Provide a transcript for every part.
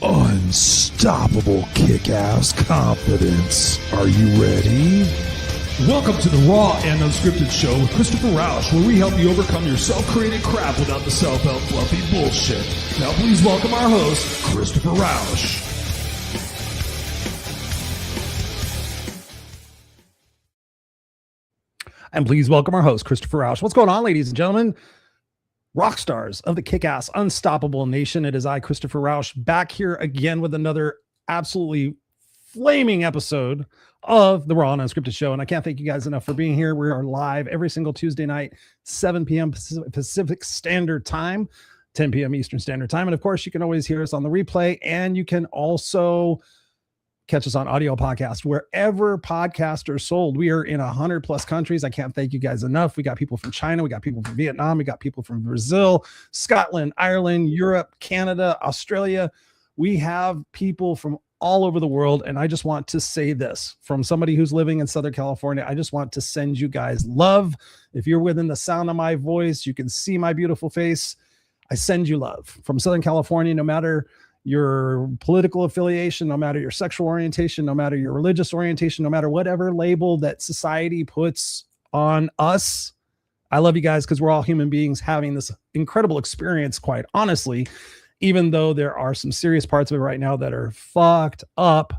Unstoppable kick-ass confidence. Are you ready? Welcome to the Raw and Unscripted show with Christopher Rausch, where we help you overcome your self-created crap without the self-help fluffy bullshit. Now please welcome our host, Christopher Rausch. And please welcome our host, Christopher Rausch. What's going on, ladies and gentlemen? Rock stars of the kick-ass unstoppable nation. It is I, Christopher Rausch, back here again with another absolutely flaming episode of the Raw and Unscripted show. And I can't thank you guys enough for being here. We are live every single Tuesday night, 7 p.m. Pacific Standard Time, 10 p.m. Eastern Standard Time. And of course, you can always hear us on the replay, and you can also catch us on audio podcast wherever podcasts are sold. We are in 100 plus countries. I can't thank you guys enough. We got people from China, we got people from Vietnam, we got people from Brazil, Scotland, Ireland, Europe, Canada, Australia. We have people from all over the world. And I just want to say this from somebody who's living in Southern California. I just want to send you guys love. If you're within the sound of my voice, you can see my beautiful face. I send you love from Southern California, no matter your political affiliation, no matter your sexual orientation, no matter your religious orientation, no matter whatever label that society puts on us. I love you guys because we're all human beings having this incredible experience, quite honestly, even though there are some serious parts of it right now that are fucked up.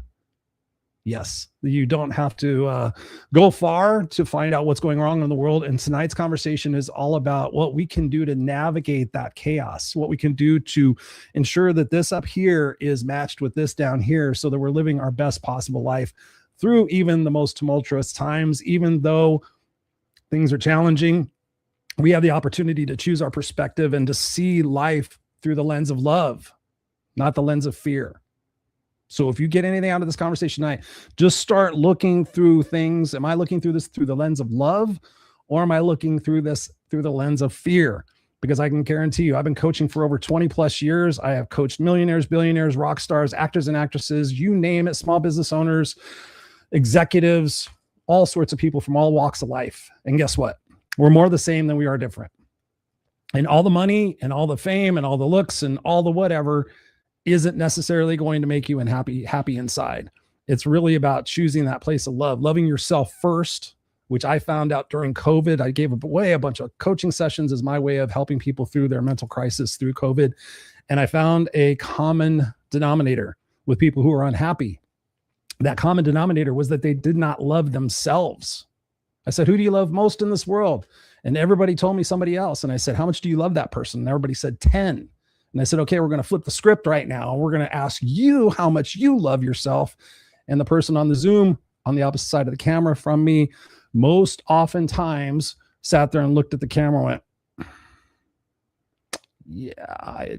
Yes, you don't have to go far to find out what's going wrong in the world. And tonight's conversation is all about what we can do to navigate that chaos, what we can do to ensure that this up here is matched with this down here so that we're living our best possible life through even the most tumultuous times. Even though things are challenging, we have the opportunity to choose our perspective and to see life through the lens of love, not the lens of fear. So if you get anything out of this conversation tonight, just start looking through things. Am I looking through this through the lens of love, or am I looking through this through the lens of fear? Because I can guarantee you, I've been coaching for over 20 plus years. I have coached millionaires, billionaires, rock stars, actors and actresses, you name it, small business owners, executives, all sorts of people from all walks of life. And guess what? We're more the same than we are different. And all the money and all the fame and all the looks and all the whatever isn't necessarily going to make you happy inside. It's really about choosing that place of love, loving yourself first, which I found out during COVID. I gave away a bunch of coaching sessions as my way of helping people through their mental crisis through COVID. And I found a common denominator with people who are unhappy. That common denominator was that they did not love themselves. I said, who do you love most in this world? And everybody told me somebody else. And I said, how much do you love that person? And everybody said 10. And I said, okay, we're going to flip the script right now. We're going to ask you how much you love yourself. And the person on the Zoom on the opposite side of the camera from me most oftentimes sat there and looked at the camera and went, yeah,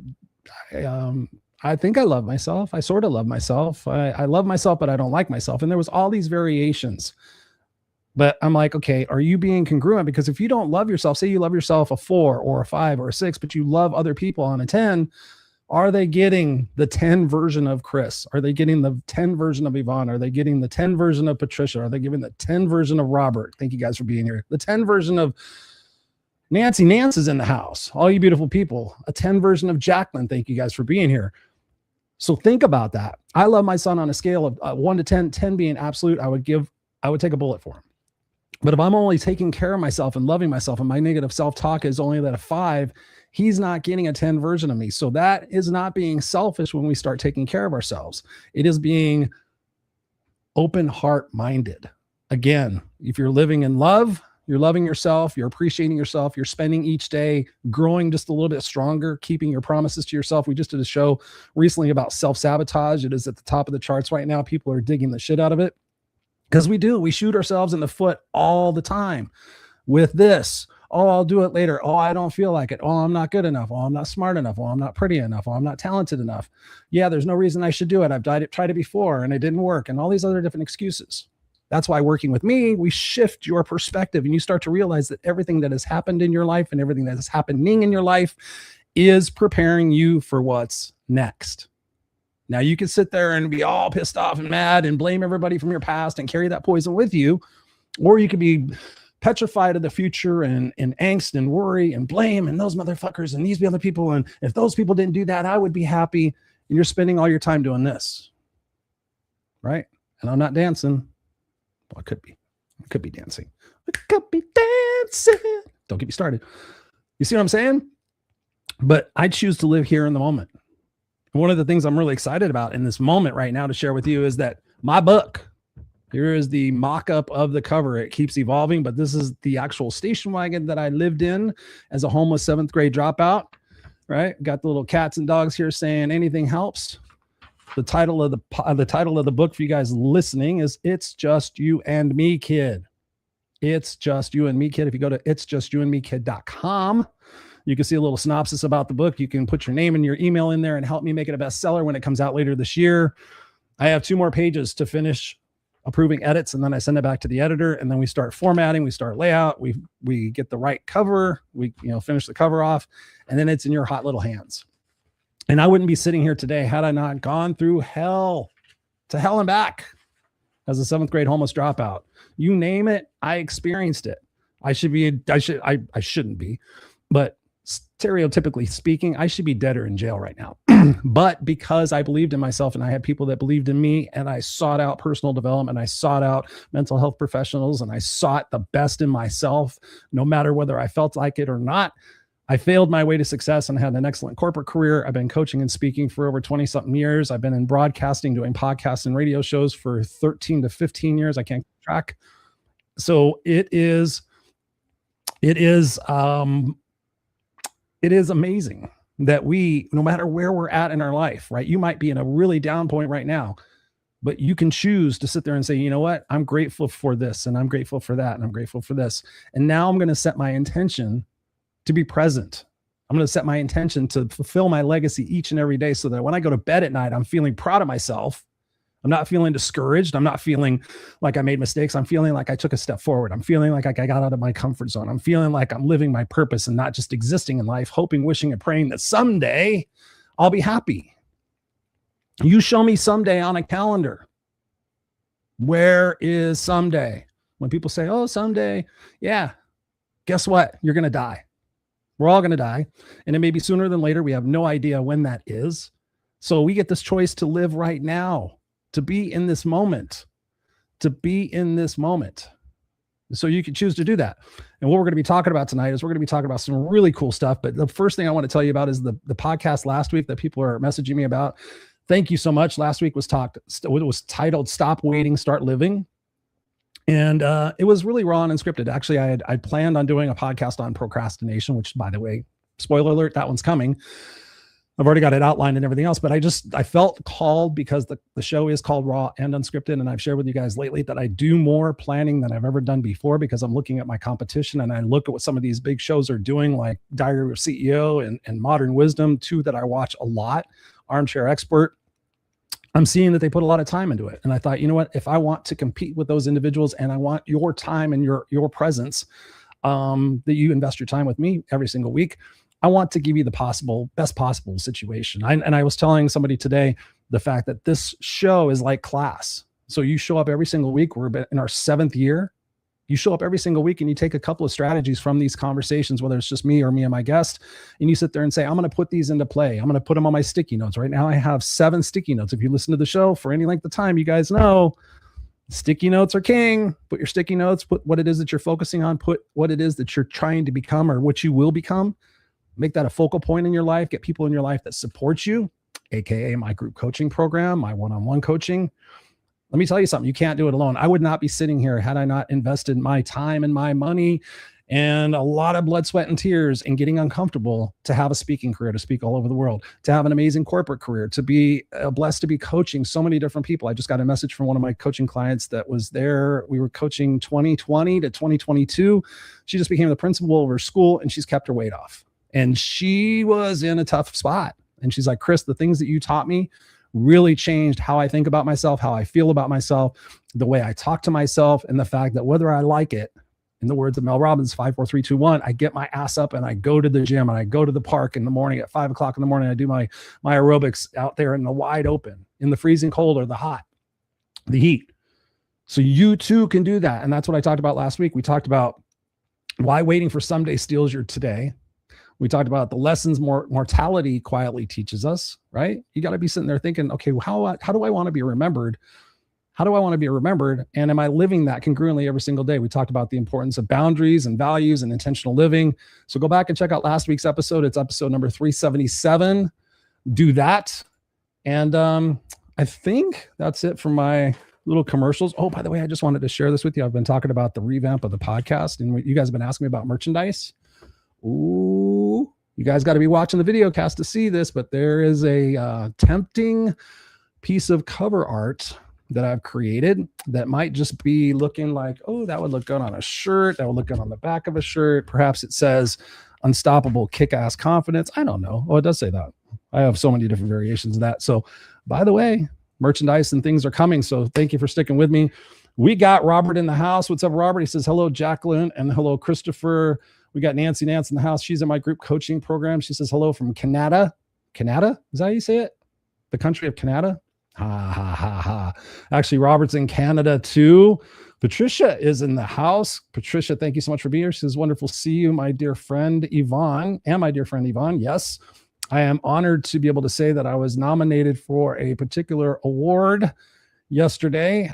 I think I love myself. I sort of love myself. I love myself, but I don't like myself. And there was all these variations. But I'm like, okay, are you being congruent? Because if you don't love yourself, say you love yourself a 4 or a 5 or a 6, but you love other people on a 10, are they getting the 10 version of Chris? Are they getting the 10 version of Yvonne? Are they getting the 10 version of Patricia? Are they giving the 10 version of Robert? Thank you guys for being here. The 10 version of Nancy. Nance is in the house. All you beautiful people. A 10 version of Jacqueline. Thank you guys for being here. So think about that. I love my son on a scale of 1 to 10, 10 being absolute. I would take a bullet for him. But if I'm only taking care of myself and loving myself and my negative self-talk is only at a 5, he's not getting a 10 version of me. So that is not being selfish when we start taking care of ourselves. It is being open heart minded. Again, if you're living in love, you're loving yourself, you're appreciating yourself, you're spending each day growing just a little bit stronger, keeping your promises to yourself. We just did a show recently about self-sabotage. It is at the top of the charts right now. People are digging the shit out of it. Because we shoot ourselves in the foot all the time with this. Oh, I'll do it later. Oh, I don't feel like it. Oh, I'm not good enough. Oh, I'm not smart enough. Oh, I'm not pretty enough. Oh, I'm not talented enough. Yeah, there's no reason I should do it. I've tried it before and it didn't work, and all these other different excuses. That's why working with me, we shift your perspective and you start to realize that everything that has happened in your life and everything that is happening in your life is preparing you for what's next. Now, you can sit there and be all pissed off and mad and blame everybody from your past and carry that poison with you, or you could be petrified of the future and angst and worry and blame and those motherfuckers and these other people. And if those people didn't do that, I would be happy. and you're spending all your time doing this, right? And I'm not dancing. Well, I could be. I could be dancing. I could be dancing. Don't get me started. You see what I'm saying? But I choose to live here in the moment. One of the things I'm really excited about in this moment right now to share with you is that my book, here is the mock-up of the cover. It keeps evolving, but this is the actual station wagon that I lived in as a homeless 7th grade dropout, right? Got the little cats and dogs here saying anything helps. The title of the book for you guys listening is It's Just You and Me, Kid. It's Just You and Me, Kid. If you go to itsjustyoundmekid.com, you can see a little synopsis about the book. You can put your name and your email in there and help me make it a bestseller when it comes out later this year. I have 2 more pages to finish approving edits, and then I send it back to the editor, and then we start formatting, we start layout, we get the right cover, we finish the cover off, and then it's in your hot little hands. And I wouldn't be sitting here today had I not gone through hell and back as a 7th grade homeless dropout. You name it, I experienced it. I shouldn't be, but stereotypically speaking, I should be dead or in jail right now. But because I believed in myself and I had people that believed in me, and I sought out personal development, I sought out mental health professionals, and I sought the best in myself, no matter whether I felt like it or not, I failed my way to success and had an excellent corporate career. I've been coaching and speaking for over 20 something years. I've been in broadcasting, doing podcasts and radio shows for 13 to 15 years. I can't keep track. So it is amazing that we, no matter where we're at in our life, right? You might be in a really down point right now, but you can choose to sit there and say, you know what? I'm grateful for this, and I'm grateful for that, and I'm grateful for this. And now I'm going to set my intention to be present. I'm going to set my intention to fulfill my legacy each and every day, so that when I go to bed at night, I'm feeling proud of myself. I'm not feeling discouraged. I'm not feeling like I made mistakes. I'm feeling like I took a step forward. I'm feeling like I got out of my comfort zone. I'm feeling like I'm living my purpose and not just existing in life, hoping, wishing, and praying that someday I'll be happy. You show me someday on a calendar. Where is someday? When people say, oh, someday, yeah, guess what? You're going to die. We're all going to die. And it may be sooner than later. We have no idea when that is. So we get this choice to live right now, to be in this moment, So you can choose to do that. And what we're going to be talking about tonight is we're going to be talking about some really cool stuff. But the first thing I want to tell you about is the podcast last week that people are messaging me about. Thank you so much. Last week was titled Stop Waiting, Start Living. And it was really raw and unscripted. Actually, I planned on doing a podcast on procrastination, which, by the way, spoiler alert, that one's coming. I've already got it outlined and everything else, but I felt called because the show is called Raw and Unscripted. And I've shared with you guys lately that I do more planning than I've ever done before, because I'm looking at my competition and I look at what some of these big shows are doing, like Diary of a CEO and Modern Wisdom, 2 that I watch a lot, Armchair Expert. I'm seeing that they put a lot of time into it. And I thought, you know what, if I want to compete with those individuals and I want your time and your presence, that you invest your time with me every single week, I want to give you the best possible situation. And I was telling somebody today the fact that this show is like class. So you show up every single week. We're in our 7th year. You show up every single week and you take a couple of strategies from these conversations, whether it's just me or me and my guest, and you sit there and say, I'm going to put these into play. I'm going to put them on my sticky notes. Right now I have 7 sticky notes. If you listen to the show for any length of time, you guys know sticky notes are king. Put your sticky notes, put what it is that you're focusing on, put what it is that you're trying to become or what you will become. Make that a focal point in your life. Get people in your life that support you, AKA my group coaching program, my one-on-one coaching. Let me tell you something. You can't do it alone. I would not be sitting here had I not invested my time and my money and a lot of blood, sweat, and tears in getting uncomfortable to have a speaking career, to speak all over the world, to have an amazing corporate career, to be blessed to be coaching so many different people. I just got a message from one of my coaching clients that was there. We were coaching 2020 to 2022. She just became the principal of her school and she's kept her weight off. And she was in a tough spot. And she's like, Chris, the things that you taught me really changed how I think about myself, how I feel about myself, the way I talk to myself, and the fact that whether I like it, in the words of Mel Robbins, 5, 4, 3, 2, 1, I get my ass up and I go to the gym and I go to the park in the morning at 5 o'clock in the morning. I do my aerobics out there in the wide open, in the freezing cold or the heat. So you too can do that. And that's what I talked about last week. We talked about why waiting for someday steals your today. We talked about the lessons mortality quietly teaches us, right? You got to be sitting there thinking, okay, how do I want to be remembered? How do I want to be remembered? And am I living that congruently every single day? We talked about the importance of boundaries and values and intentional living. So go back and check out last week's episode. It's episode number 377. Do that. And I think that's it for my little commercials. Oh, by the way, I just wanted to share this with you. I've been talking about the revamp of the podcast, and you guys have been asking me about merchandise. Ooh, you guys got to be watching the video cast to see this, but there is a tempting piece of cover art that I've created that might just be looking like, oh, that would look good on a shirt. That would look good on the back of a shirt. Perhaps it says unstoppable kick-ass confidence. I don't know. Oh, it does say that. I have so many different variations of that. So by the way, merchandise and things are coming. So thank you for sticking with me. We got Robert in the house. What's up, Robert? He says, hello, Jacqueline, and hello, Christopher. We got Nancy Nance in the house. She's in my group coaching program. She says, hello from Canada. Canada? Is that how you say it? The country of Canada? Ha, ha, ha, ha. Actually, Robert's in Canada too. Patricia is in the house. Patricia, thank you so much for being here. She says, wonderful to see you, my dear friend, Yvonne. And my dear friend, Yvonne. Yes, I am honored to be able to say that I was nominated for a particular award yesterday.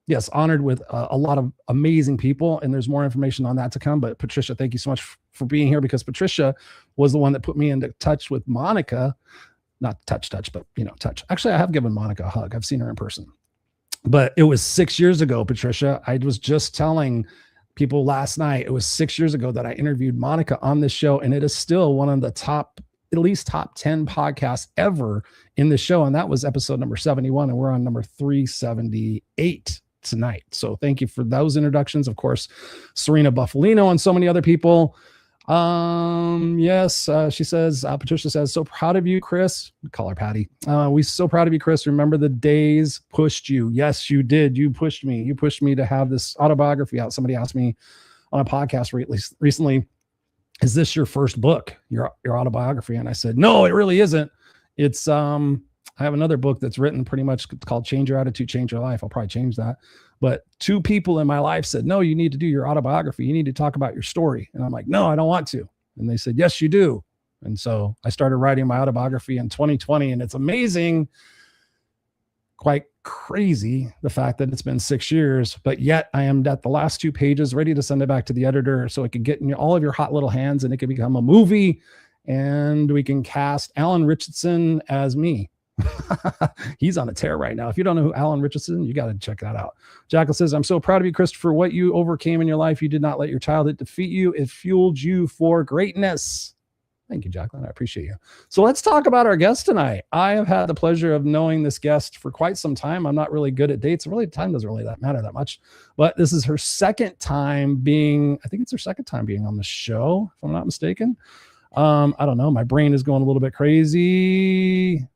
Yes, honored with a lot of amazing people, and there's more information on that to come. But Patricia, thank you so much for being here, because Patricia was the one that put me into touch with Monica. Not touch, but, touch. Actually, I have given Monica a hug. I've seen her in person. But it was 6 years ago, Patricia. I was just telling people last night, it was 6 years ago that I interviewed Monica on this show, and it is still one of the at least top 10 podcasts ever in the show. And that was episode number 71, and we're on number 378 tonight. So thank you for those introductions. Of course, Serena Buffalino and so many other people. Yes, she says, Patricia says, so proud of you, Chris. We call her Patty. We so proud of you, Chris. Remember the days pushed you. Yes, you did. You pushed me. You pushed me to have this autobiography out. Somebody asked me on a podcast recently, is this your first book, your autobiography? And I said, no, it really isn't. It's, I have another book that's written pretty much called Change Your Attitude, Change Your Life. I'll probably change that. But two people in my life said, no, you need to do your autobiography. You need to talk about your story. And I'm like, no, I don't want to. And they said, yes, you do. And so I started writing my autobiography in 2020, and it's amazing, quite crazy, the fact that it's been 6 years, but yet I am at the last 2 pages, ready to send it back to the editor so it can get in all of your hot little hands, and it can become a movie, and we can cast Alan Richardson as me. He's on a tear right now. If you don't know who Alan Richardson, you got to check that out. Jackal says, I'm so proud of you, Christopher. What you overcame in your life, you did not let your childhood defeat you. It fueled you for greatness. Thank you, Jacqueline. I appreciate you. So let's talk about our guest tonight. I have had the pleasure of knowing this guest for quite some time. I'm not really good at dates. Really, time doesn't really matter that much. But this is her second time being, I think it's her second time being on the show, if I'm not mistaken. I don't know. My brain is going a little bit crazy.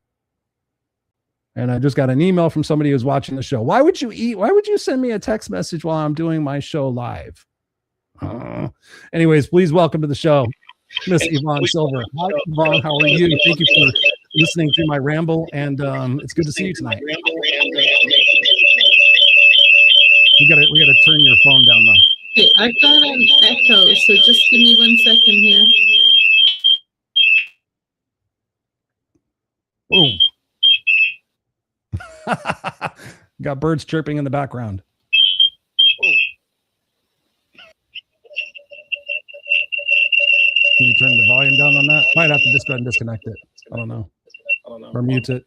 And I just got an email from somebody who's watching the show. Why would you send me a text message while I'm doing my show live? Anyways, please welcome to the show, Miss Yvonne Silver. Hi, Yvonne. How are you? Thank you for listening through my ramble, and it's good to see you tonight. We gotta turn your phone down though. Hey, I've got an echo, so just give me 1 second here. Boom. Got birds chirping in the background. Can you turn the volume down on that? Might have to just go ahead and disconnect it. I don't know. Or mute it.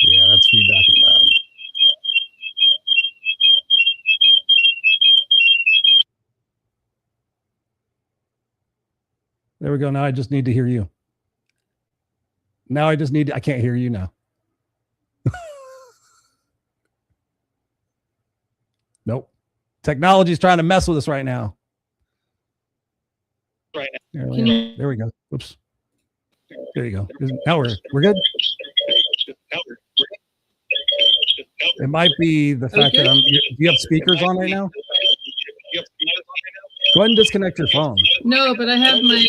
Yeah, that's feedback in that. There we go. Now I just need to hear you. I can't hear you now. Nope. Technology's trying to mess with us right now. There we go. Oops. There you go. Now we're good. It might be the fact that do you have speakers on right now? Go ahead and disconnect your phone. No, but I have my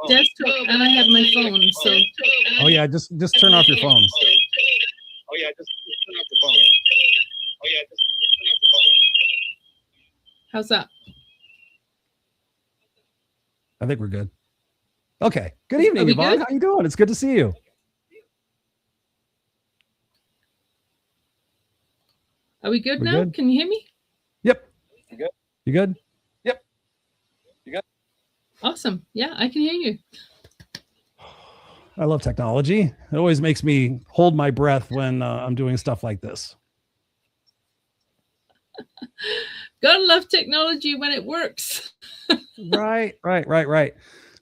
desktop and I have my phone. So. Oh yeah, just turn off your phone. How's that? I think we're good. Okay. Good evening, Yvonne. Good? How you doing? It's good to see you. Are we good We're now? good. Can you hear me? Yep. You good? Yep. You got? Awesome. Yeah, I can hear you. I love technology. It always makes me hold my breath when I'm doing stuff like this. Gotta love technology when it works. Right.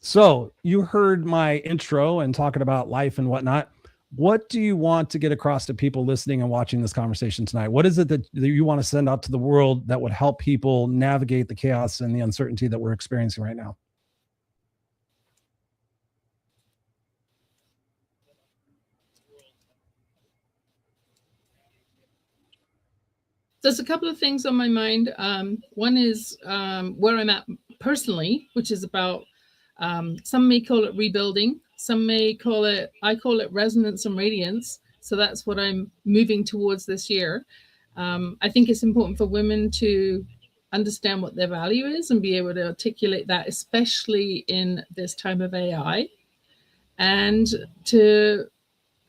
So you heard my intro and talking about life and whatnot. What do you want to get across to people listening and watching this conversation tonight? What is it that you want to send out to the world that would help people navigate the chaos and the uncertainty that we're experiencing right now? There's a couple of things on my mind. One is where I'm at personally, which is about, some may call it rebuilding. Some may call it, I call it resonance and radiance. So that's what I'm moving towards this year. I think it's important for women to understand what their value is and be able to articulate that, especially in this time of AI, and to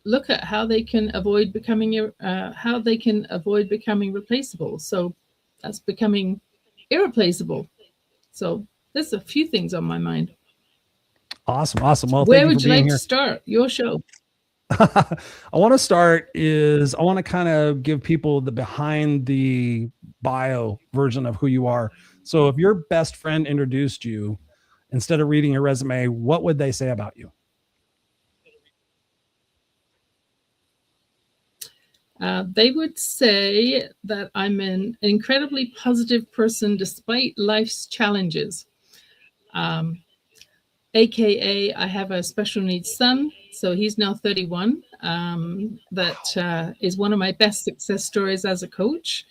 look at how they can avoid becoming replaceable. So that's becoming irreplaceable. So there's a few things on my mind. Awesome. Well, where would you like to start your show? I want to start is I want to kind of give people the behind the bio version of who you are. So if your best friend introduced you, instead of reading your resume, what would they say about you? They would say that I'm an incredibly positive person despite life's challenges. AKA, I have a special needs son, so he's now 31. That is one of my best success stories as a coach.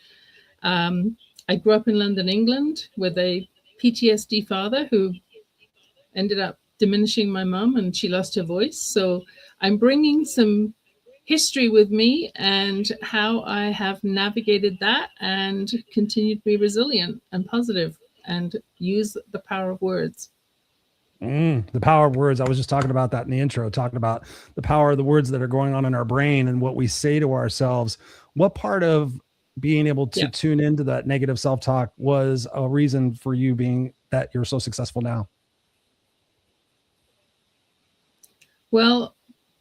I grew up in London, England, with a PTSD father who ended up diminishing my mum, and she lost her voice. So I'm bringing some history with me and how I have navigated that and continued to be resilient and positive and use the power of words. The power of words. I was just talking about that in the intro, talking about the power of the words that are going on in our brain and what we say to ourselves. What part of being able to tune into that negative self-talk was a reason for you being that you're so successful now? Well,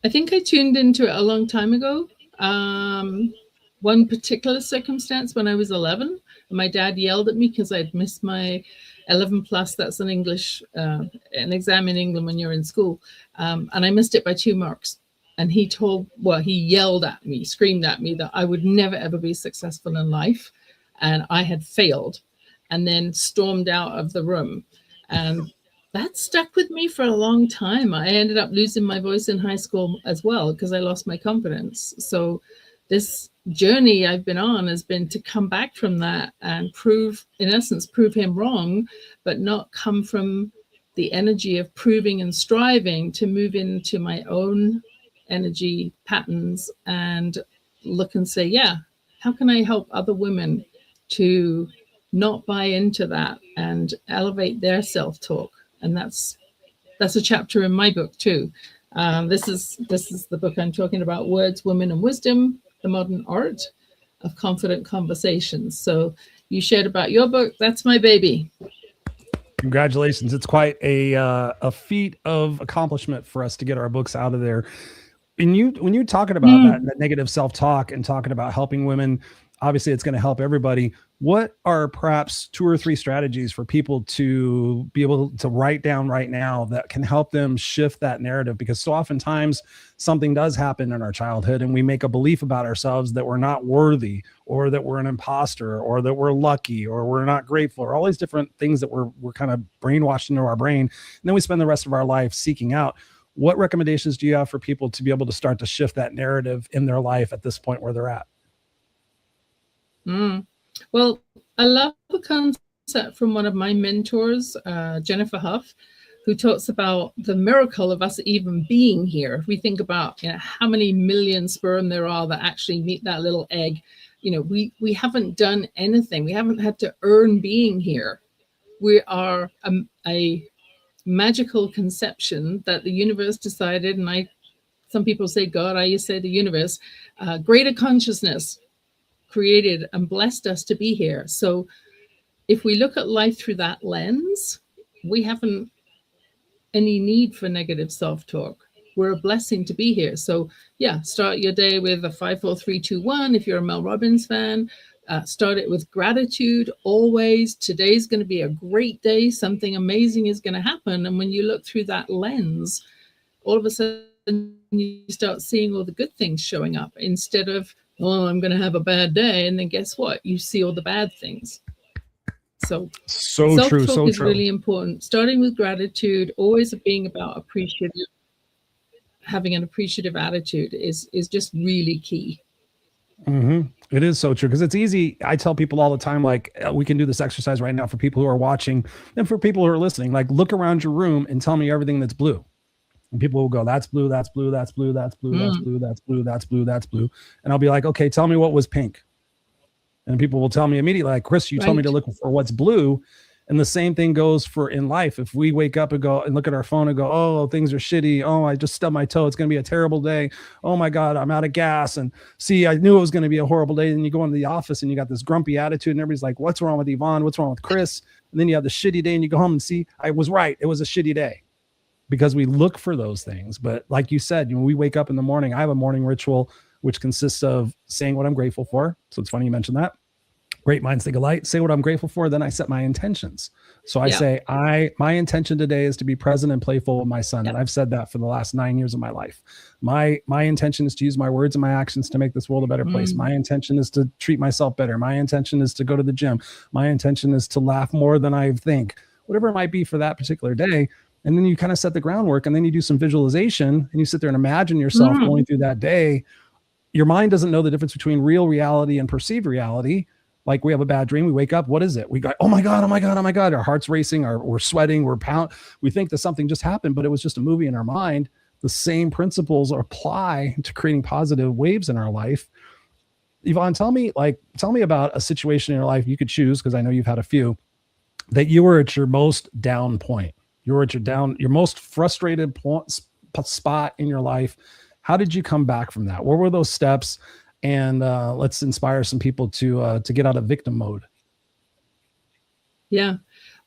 I think I tuned into it a long time ago. One particular circumstance when I was 11, my dad yelled at me because I'd missed my 11 plus. That's an English, an exam in England when you're in school. And I missed it by 2 marks. And he yelled at me, screamed at me that I would never, ever be successful in life. And I had failed, and then stormed out of the room. And that stuck with me for a long time. I ended up losing my voice in high school as well because I lost my confidence. So this journey I've been on has been to come back from that and prove him wrong, but not come from the energy of proving and striving, to move into my own energy patterns and look and say, yeah, how can I help other women to not buy into that and elevate their self-talk? And that's a chapter in my book too. This is the book I'm talking about: Words, Women, and Wisdom: The Modern Art of Confident Conversations. So you shared about your book. That's my baby. Congratulations. It's quite a feat of accomplishment for us to get our books out of there. When you talking about that negative self-talk and talking about helping women, obviously it's going to help everybody. What are perhaps 2 or 3 strategies for people to be able to write down right now that can help them shift that narrative? Because so oftentimes something does happen in our childhood and we make a belief about ourselves that we're not worthy, or that we're an imposter, or that we're lucky, or we're not grateful, or all these different things that we're kind of brainwashed into our brain. And then we spend the rest of our life seeking out. What recommendations do you have for people to be able to start to shift that narrative in their life at this point where they're at? Well, I love the concept from one of my mentors, Jennifer Huff, who talks about the miracle of us even being here. If we think about how many million sperm there are that actually meet that little egg, we haven't done anything. We haven't had to earn being here. We are a magical conception that the universe decided, and some people say God, I say the universe, greater consciousness created and blessed us to be here. So if we look at life through that lens, we haven't any need for negative self-talk. We're a blessing to be here. So yeah, start your day with a 5, 4, 3, 2, 1. If you're a Mel Robbins fan, start it with gratitude. Always, today's going to be a great day. Something amazing is going to happen. And when you look through that lens, all of a sudden you start seeing all the good things showing up instead of, oh, I'm going to have a bad day. And then guess what? You see all the bad things. So self-talk is really important. Starting with gratitude, always being about appreciative, having an appreciative attitude is just really key. Mm-hmm. It is so true, because it's easy. I tell people all the time, like, we can do this exercise right now for people who are watching and for people who are listening. Like, look around your room and tell me everything that's blue. And people will go, that's blue, that's blue, that's blue, that's blue, that's blue, that's blue, that's blue, that's blue. And I'll be like, okay, tell me what was pink. And people will tell me immediately, like, Chris, you told me to look for what's blue. And the same thing goes for in life. If we wake up and go and look at our phone and go, oh, things are shitty. Oh, I just stubbed my toe. It's going to be a terrible day. Oh my God, I'm out of gas. And see, I knew it was going to be a horrible day. And you go into the office and you got this grumpy attitude and everybody's like, what's wrong with Yvonne? What's wrong with Chris? And then you have the shitty day and you go home and see, I was right. It was a shitty day, because we look for those things. But like you said, when we wake up in the morning, I have a morning ritual, which consists of saying what I'm grateful for. So it's funny you mentioned that. Great minds think alike. Say what I'm grateful for. Then I set my intentions. So I say, my intention today is to be present and playful with my son. And I've said that for the last 9 years of my life. My intention is to use my words and my actions to make this world a better place. My intention is to treat myself better. My intention is to go to the gym. My intention is to laugh more than I think, whatever it might be for that particular day. And then you kind of set the groundwork, and then you do some visualization and you sit there and imagine yourself going through that day. Your mind doesn't know the difference between real reality and perceived reality. Like, we have a bad dream, we wake up, what is it? We go, oh my God, oh my God, oh my God. Our heart's racing, we're sweating, we think that something just happened, but it was just a movie in our mind. The same principles apply to creating positive waves in our life. Yvonne, tell me about a situation in your life you could choose, because I know you've had a few, that you were at your most down point. You were at your most frustrated spot in your life. How did you come back from that? What were those steps? And let's inspire some people to get out of victim mode. Yeah.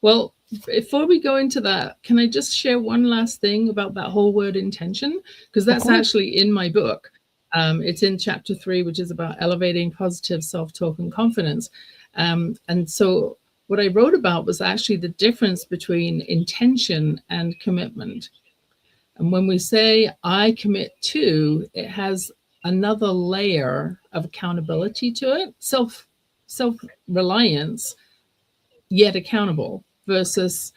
Well, before we go into that, can I just share one last thing about that whole word intention? Because that's actually in my book. It's in chapter 3, which is about elevating positive self-talk and confidence. And so what I wrote about was actually the difference between intention and commitment. And when we say I commit to, it has another layer of accountability to it, self-reliance, yet accountable, versus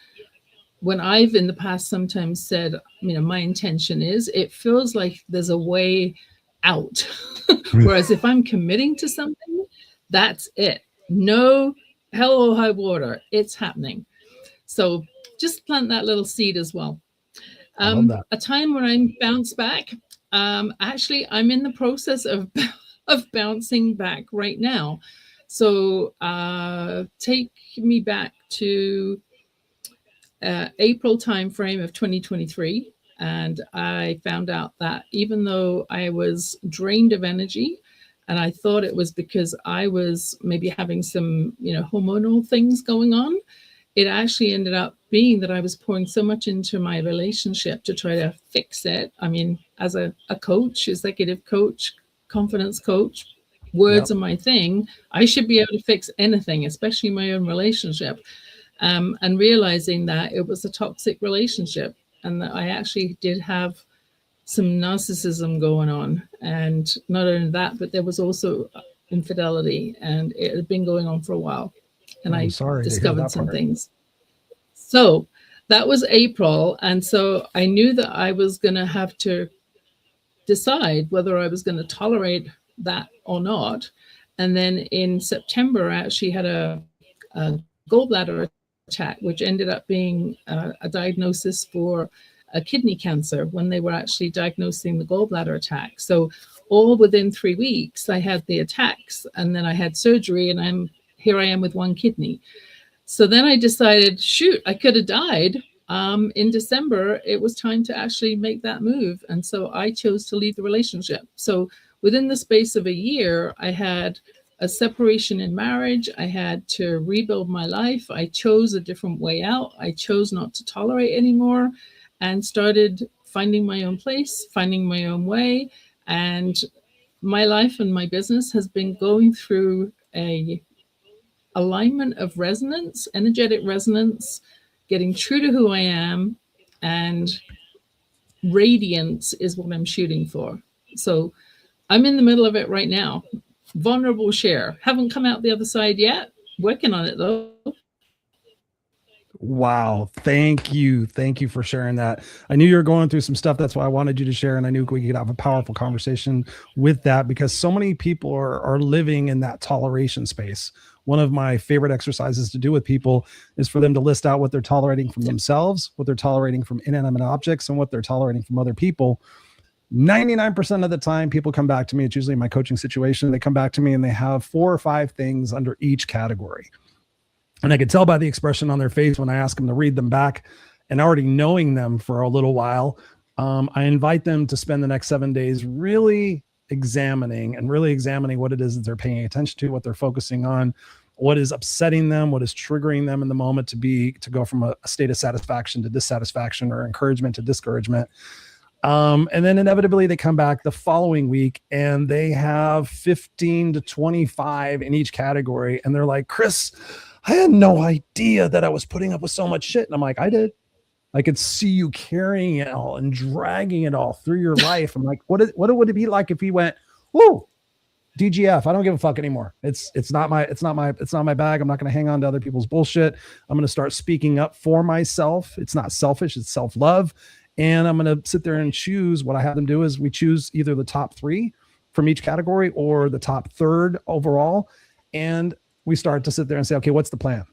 when I've in the past sometimes said, my intention is, it feels like there's a way out. Whereas if I'm committing to something, that's it. No hell or high water, it's happening. So just plant that little seed as well. A time when I bounce back. Actually, I'm in the process of bouncing back right now. So take me back to April timeframe of 2023. And I found out that even though I was drained of energy, and I thought it was because I was maybe having some, hormonal things going on, it actually ended up being that I was pouring so much into my relationship to try to fix it. I mean, as a coach, executive coach, confidence coach, words are my thing. I should be able to fix anything, especially my own relationship. And realizing that it was a toxic relationship, and that I actually did have some narcissism going on. And not only that, but there was also infidelity, and it had been going on for a while. And I discovered some things. So that was April. And so I knew that I was going to have to decide whether I was going to tolerate that or not. And then in September, I actually had a gallbladder attack, which ended up being a diagnosis for a kidney cancer when they were actually diagnosing the gallbladder attack. So all within 3 weeks, I had the attacks, and then I had surgery, and I am with one kidney. So then I decided, shoot, I could have died. In December, it was time to actually make that move. And so I chose to leave the relationship. So within the space of a year, I had a separation in marriage. I had to rebuild my life. I chose a different way out. I chose not to tolerate anymore and started finding my own place, finding my own way. And my life and my business has been going through a alignment of resonance, energetic resonance, getting true to who I am, and radiance is what I'm shooting for. So I'm in the middle of it right now. Vulnerable share. Haven't come out the other side yet. Working on it though. Wow. Thank you. Thank you for sharing that. I knew you were going through some stuff. That's why I wanted you to share. And I knew we could have a powerful conversation with that, because so many people are living in that toleration space. One of my favorite exercises to do with people is for them to list out what they're tolerating from themselves, what they're tolerating from inanimate objects, and what they're tolerating from other people. 99% of the time, people come back to me. It's usually my coaching situation. They come back to me and they have 4 or 5 things under each category. And I could tell by the expression on their face when I ask them to read them back, and already knowing them for a little while, I invite them to spend the next 7 days really examining what it is that they're paying attention to, what they're focusing on, what is upsetting them, what is triggering them in the moment to go from a state of satisfaction to dissatisfaction, or encouragement to discouragement. And then inevitably they come back the following week and they have 15 to 25 in each category. And they're like, Chris, I had no idea that I was putting up with so much shit. And I'm like, I did. I could see you carrying it all and dragging it all through your life. I'm like, what would it be like if he went, whoa, DGF, I don't give a fuck anymore. It's not my bag. I'm not going to hang on to other people's bullshit. I'm going to start speaking up for myself. It's not selfish, it's self-love. And I'm going to sit there and choose. What I have them do is we choose either the top 3 from each category or the top 3rd overall. And we start to sit there and say, okay, what's the plan?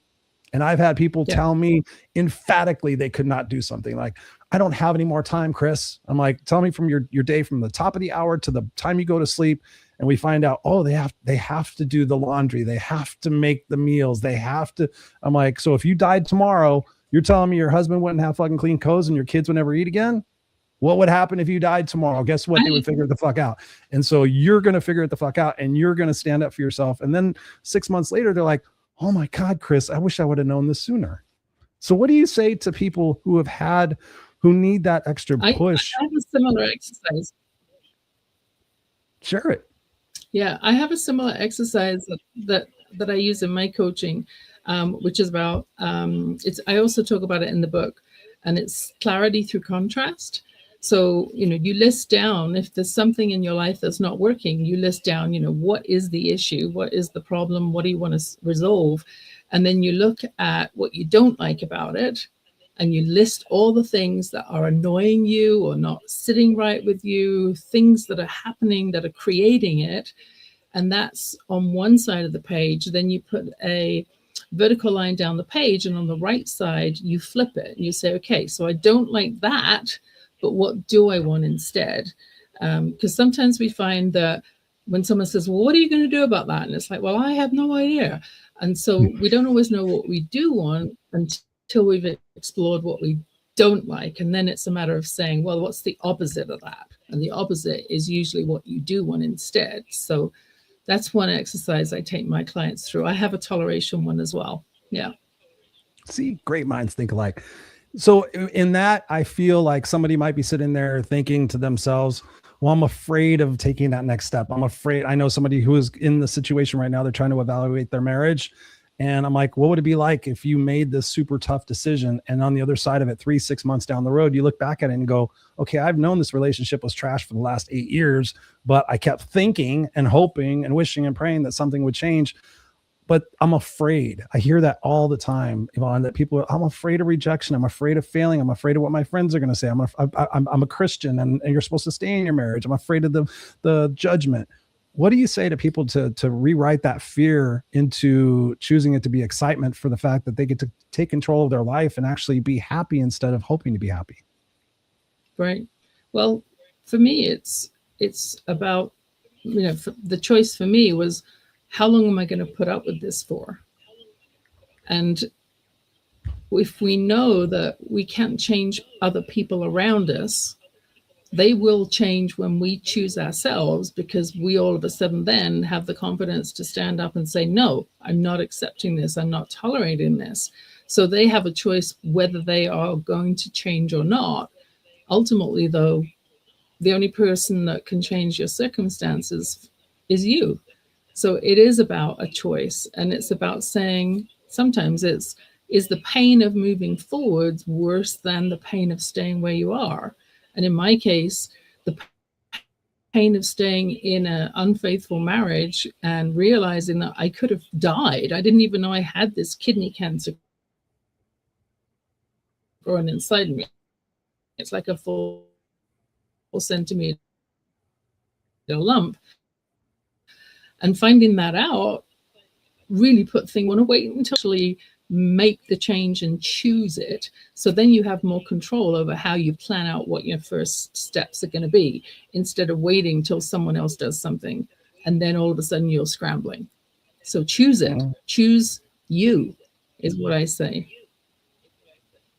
And I've had people tell me emphatically they could not do something. Like, I don't have any more time, Chris. I'm like, tell me from your day, from the top of the hour to the time you go to sleep. And we find out, oh, they have to do the laundry. They have to make the meals. They have to. I'm like, so if you died tomorrow, you're telling me your husband wouldn't have fucking clean clothes and your kids would never eat again? What would happen if you died tomorrow? Guess what? They would figure it the fuck out. And so you're going to figure it the fuck out, and you're going to stand up for yourself. And then 6 months later, they're like, oh my God, Chris, I wish I would have known this sooner. So what do you say to people who need that extra push? I have a similar exercise. Share it. Yeah, I have a similar exercise that I use in my coaching, which is about, I also talk about it in the book, and it's clarity through contrast. So, you list down, if there's something in your life that's not working, you list down, what is the issue? What is the problem? What do you want to resolve? And then you look at what you don't like about it, and you list all the things that are annoying you or not sitting right with you, things that are happening that are creating it. And that's on one side of the page. Then you put a vertical line down the page, and on the right side, you flip it and you say, okay, so I don't like that, but what do I want instead? Because sometimes we find that when someone says, well, what are you going to do about that? And it's like, well, I have no idea. And so we don't always know what we do want until we've explored what we don't like. And then it's a matter of saying, well, what's the opposite of that? And the opposite is usually what you do want instead. So that's one exercise I take my clients through. I have a toleration one as well. Yeah. See, great minds think alike. So in that, I feel like somebody might be sitting there thinking to themselves, well, I'm afraid of taking that next step. I'm afraid. I know somebody who is in the situation right now. They're trying to evaluate their marriage. And I'm like, what would it be like if you made this super tough decision? And on the other side of it, 3-6 months down the road, you look back at it and go, okay, I've known this relationship was trash for the last 8 years, but I kept thinking and hoping and wishing and praying that something would change. But I'm afraid. I hear that all the time, Yvonne, that people I'm afraid of rejection. I'm afraid of failing. I'm afraid of what my friends are going to say. I'm a Christian and you're supposed to stay in your marriage. I'm afraid of the judgment. What do you say to people to rewrite that fear into choosing it to be excitement for the fact that they get to take control of their life and actually be happy instead of hoping to be happy? Right. Well, for me, it's about the choice for me was, how long am I going to put up with this for? And if we know that we can't change other people around us, they will change when we choose ourselves, because we all of a sudden then have the confidence to stand up and say, no, I'm not accepting this. I'm not tolerating this. So they have a choice whether they are going to change or not. Ultimately, though, the only person that can change your circumstances is you. So it is about a choice, and it's about saying, sometimes is the pain of moving forwards worse than the pain of staying where you are? And in my case, the pain of staying in an unfaithful marriage and realizing that I could have died. I didn't even know I had this kidney cancer growing inside me. It's like a full centimeter lump. And finding that out really put things, want to wait until actually make the change and choose it. So then you have more control over how you plan out what your first steps are going to be, instead of waiting till someone else does something and then all of a sudden you're scrambling. So choose it. Choose you is what I say.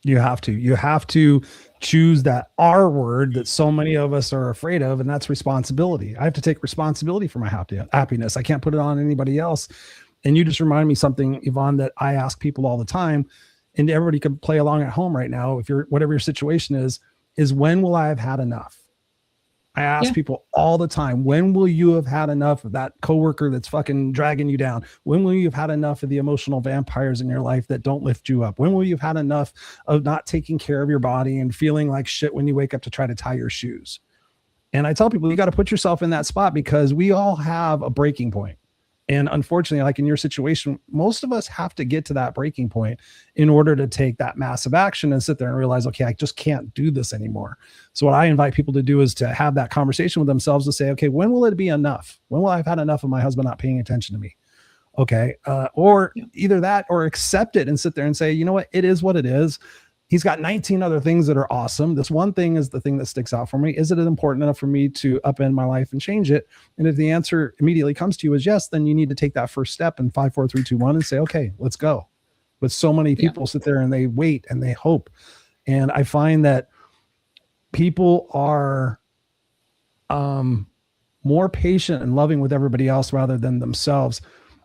You have to choose that R word that so many of us are afraid of, and that's responsibility. I have to take responsibility for my happiness. I can't put it on anybody else. And you just remind me something, Yvonne, that I ask people all the time, and everybody can play along at home right now, if you're, whatever your situation is when will I have had enough? I ask people all the time, when will you have had enough of that coworker that's fucking dragging you down? When will you have had enough of the emotional vampires in your life that don't lift you up? When will you have had enough of not taking care of your body and feeling like shit when you wake up to try to tie your shoes? And I tell people, you got to put yourself in that spot, because we all have a breaking point. And unfortunately, like in your situation, most of us have to get to that breaking point in order to take that massive action and sit there and realize, okay, I just can't do this anymore. So what I invite people to do is to have that conversation with themselves to say, okay, when will it be enough? When will I have had enough of my husband not paying attention to me? Okay. Or either that, or accept it and sit there and say, you know what, it is what it is. He's got 19 other things that are awesome. This one thing is the thing that sticks out for me. Is it important enough for me to upend my life and change it? And if the answer immediately comes to you is yes, then you need to take that first step in 5, 4, 3, 2, 1 and say, okay, let's go. But so many people sit there and they wait and they hope. And I find that people are more patient and loving with everybody else rather than themselves.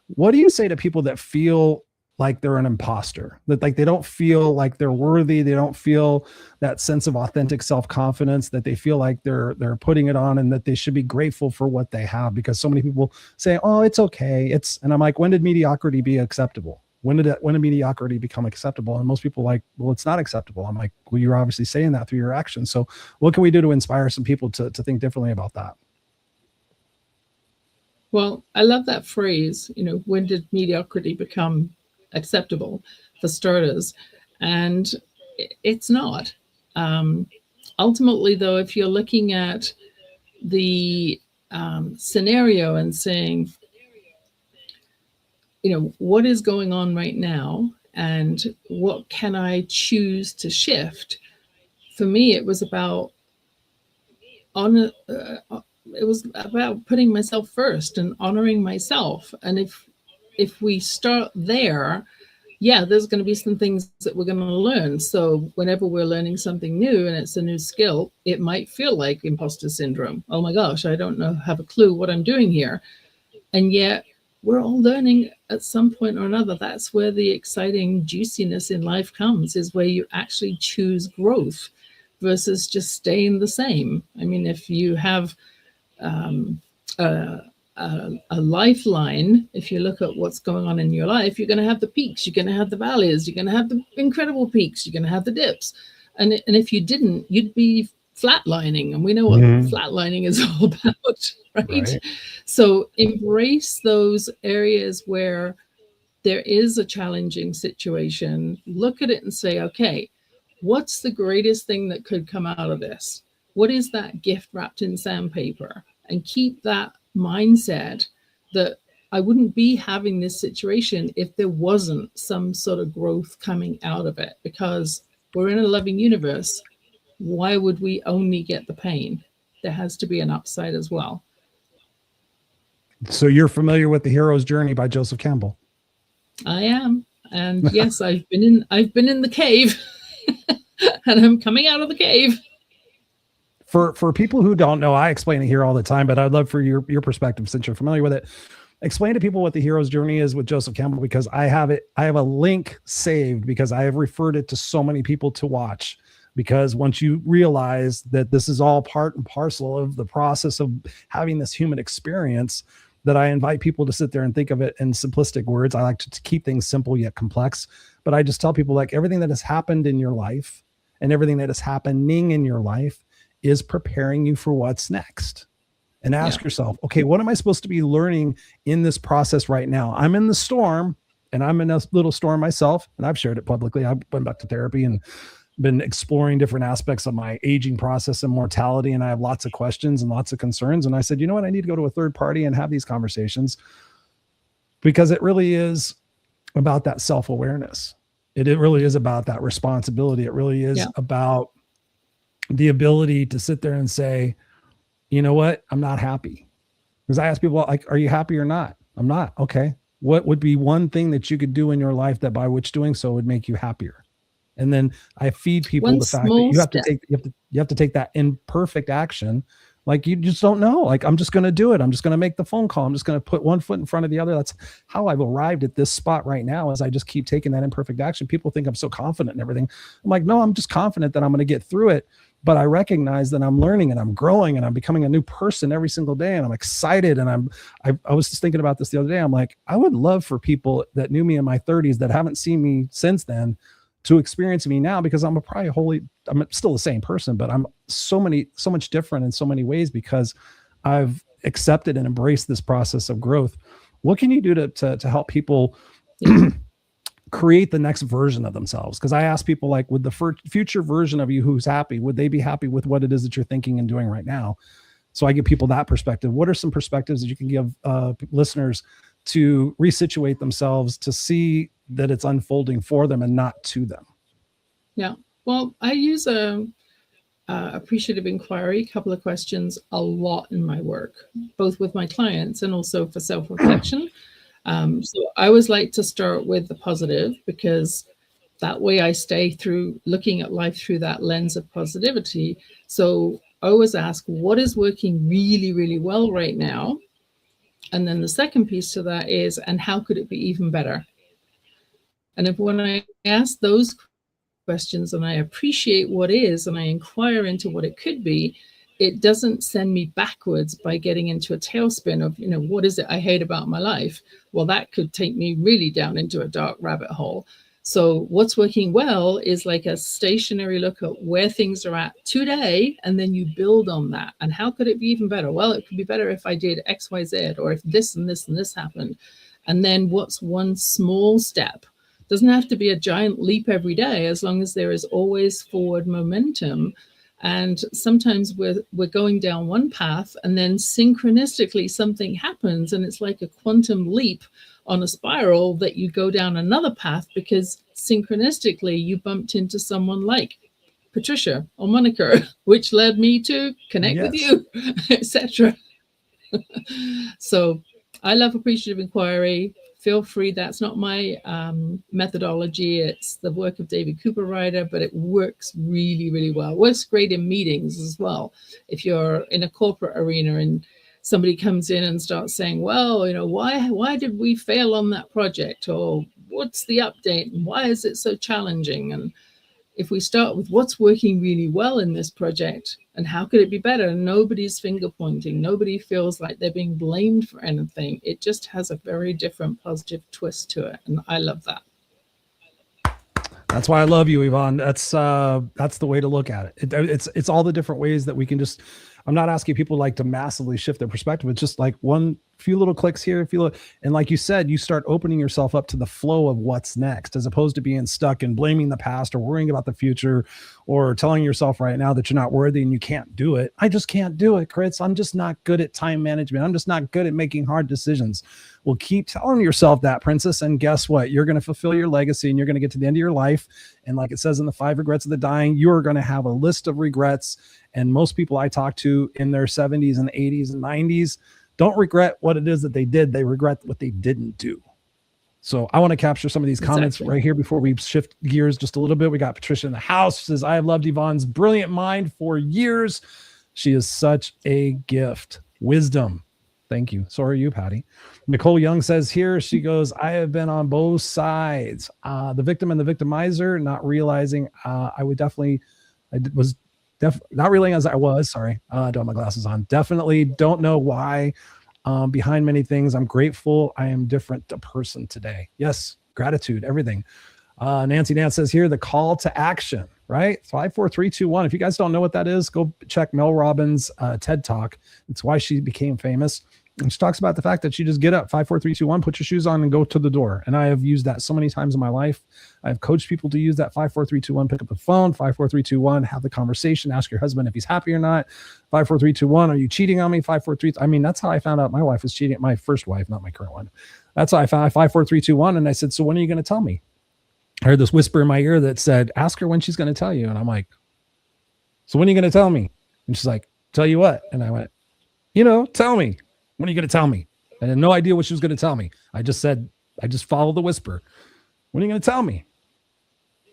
What do you say to people that feel like they're an imposter, that like they don't feel like they're worthy, they don't feel that sense of authentic self-confidence, that they feel like they're putting it on, and that they should be grateful for what they have? Because so many people say, oh, it's okay, and I'm like, when did mediocrity be acceptable? When did mediocrity become acceptable? And most people are like, well, it's not acceptable. I'm like, well, you're obviously saying that through your actions. So what can we do to inspire some people to think differently about that? Well, I love that phrase, when did mediocrity become acceptable, for starters? And it's not. Ultimately, though, if you're looking at the scenario and saying, what is going on right now and what can I choose to shift? For me, it was about putting myself first and honoring myself. And if we start there, there's going to be some things that we're going to learn. So whenever we're learning something new and it's a new skill, it might feel like imposter syndrome. Oh my gosh, I don't have a clue what I'm doing here. And yet we're all learning at some point or another. That's where the exciting juiciness in life comes, is where you actually choose growth versus just staying the same. I mean, if you have a lifeline, if you look at what's going on in your life, you're going to have the peaks, you're going to have the valleys, you're going to have the incredible peaks, you're going to have the dips. And if you didn't, you'd be flatlining. And we know what flatlining is all about, right? So embrace those areas where there is a challenging situation. Look at it and say, okay, what's the greatest thing that could come out of this? What is that gift wrapped in sandpaper? And keep that mindset that I wouldn't be having this situation if there wasn't some sort of growth coming out of it, because we're in a loving universe. Why would we only get the pain? There has to be an upside as well. So you're familiar with The Hero's Journey by Joseph Campbell? I am. And yes, I've been in the cave and I'm coming out of the cave. For people who don't know, I explain it here all the time, but I'd love for your perspective since you're familiar with it. Explain to people what The Hero's Journey is with Joseph Campbell, because I have a link saved because I have referred it to so many people to watch. Because once you realize that this is all part and parcel of the process of having this human experience, that I invite people to sit there and think of it in simplistic words. I like to keep things simple yet complex, but I just tell people, like, everything that has happened in your life and everything that is happening in your life is preparing you for what's next. And ask yourself, okay, what am I supposed to be learning in this process right now? I'm in the storm, and I'm in a little storm myself, and I've shared it publicly. I went back to therapy and been exploring different aspects of my aging process and mortality. And I have lots of questions and lots of concerns. And I said, you know what? I need to go to a third party and have these conversations, because it really is about that self-awareness. It really is about that responsibility. It really is about the ability to sit there and say, you know what? I'm not happy. Because I ask people, like, are you happy or not? I'm not. Okay. What would be one thing that you could do in your life that by which doing so would make you happier? And then I feed people the fact that you have to take that imperfect action. Like, you just don't know. Like, I'm just going to do it. I'm just going to make the phone call. I'm just going to put one foot in front of the other. That's how I've arrived at this spot right now, as I just keep taking that imperfect action. People think I'm so confident and everything. I'm like, no, I'm just confident that I'm going to get through it. But I recognize that I'm learning and I'm growing and I'm becoming a new person every single day. And I'm excited. And I was just thinking about this the other day. I'm like, I would love for people that knew me in my 30s that haven't seen me since then to experience me now, because I'm still the same person, but I'm so much different in so many ways, because I've accepted and embraced this process of growth. What can you do to help people create the next version of themselves? Because I ask people, like, would the future version of you who's happy, would they be happy with what it is that you're thinking and doing right now? So I give people that perspective. What are some perspectives that you can give listeners to resituate themselves, to see that it's unfolding for them and not to them? Yeah. Well, I use appreciative inquiry, a couple of questions, a lot in my work, both with my clients and also for self-reflection. So I always like to start with the positive, because that way I stay through looking at life through that lens of positivity. So I always ask, what is working really, really well right now? And then the second piece to that is, and how could it be even better? And when I ask those questions and I appreciate what is, and I inquire into what it could be, it doesn't send me backwards by getting into a tailspin of, what is it I hate about my life? Well, that could take me really down into a dark rabbit hole. So what's working well is like a stationary look at where things are at today, and then you build on that. And how could it be even better? Well, it could be better if I did X, Y, Z, or if this and this and this happened. And then what's one small step? Doesn't have to be a giant leap every day, as long as there is always forward momentum. And sometimes we're going down one path, and then synchronistically something happens, and it's like a quantum leap on a spiral that you go down another path, because synchronistically you bumped into someone like Patricia or Monica, which led me to connect with you, etc. So I love appreciative inquiry. Feel free. That's not my methodology. It's the work of David Cooper-Ryder, but it works really, really well. It works great in meetings as well. If you're in a corporate arena and somebody comes in and starts saying, well, why did we fail on that project? Or what's the update? And why is it so challenging? And if we start with what's working really well in this project and how could it be better, nobody's finger pointing. Nobody feels like they're being blamed for anything. It just has a very different positive twist to it. And I love that. That's why I love you, Yvonne. That's the way to look at it. It's all the different ways that we can just, I'm not asking people like to massively shift their perspective. It's just like few little clicks here, and like you said, you start opening yourself up to the flow of what's next, as opposed to being stuck and blaming the past or worrying about the future, or telling yourself right now that you're not worthy and you can't do it. I just can't do it, Chris. I'm just not good at time management. I'm just not good at making hard decisions. Well, keep telling yourself that, princess, and guess what? You're going to fulfill your legacy, and you're going to get to the end of your life. And like it says in the 5 Regrets of the Dying, you're going to have a list of regrets. And most people I talk to in their 70s and 80s and 90s, don't regret what it is that they did. They regret what they didn't do. So I want to capture some of these comments right here before we shift gears just a little bit. We got Patricia in the house. She says, I have loved Yvonne's brilliant mind for years. She is such a gift. Wisdom. Thank you. So are you, Patty. Nicole Young says here, she goes, I have been on both sides. The victim and the victimizer, not realizing not realizing as I was, sorry. I don't have my glasses on. Definitely don't know why. Behind many things, I'm grateful. I am different a person today. Yes, gratitude, everything. Nancy Nance says here, the call to action, right? 5, 4, 3, 2, 1. If you guys don't know what that is, go check Mel Robbins' TED Talk. It's why she became famous. And she talks about the fact that you just get up, 5, 4, 3, 2, 1, put your shoes on and go to the door. And I have used that so many times in my life. I've coached people to use that 5, 4, 3, 2, 1, pick up the phone, 5, 4, 3, 2, 1, have the conversation, ask your husband if he's happy or not. 5, 4, 3, 2, 1, are you cheating on me? 5, 4, 3. I mean, that's how I found out my wife was cheating. My first wife, not my current one. That's how I found 5, 4, 3, 2, 1. And I said, so when are you going to tell me? I heard this whisper in my ear that said, ask her when she's going to tell you. And I'm like, so when are you going to tell me? And she's like, tell you what? And I went, tell me. When are you going to tell me? I had no idea what she was going to tell me. I just followed the whisper. When are you going to tell me?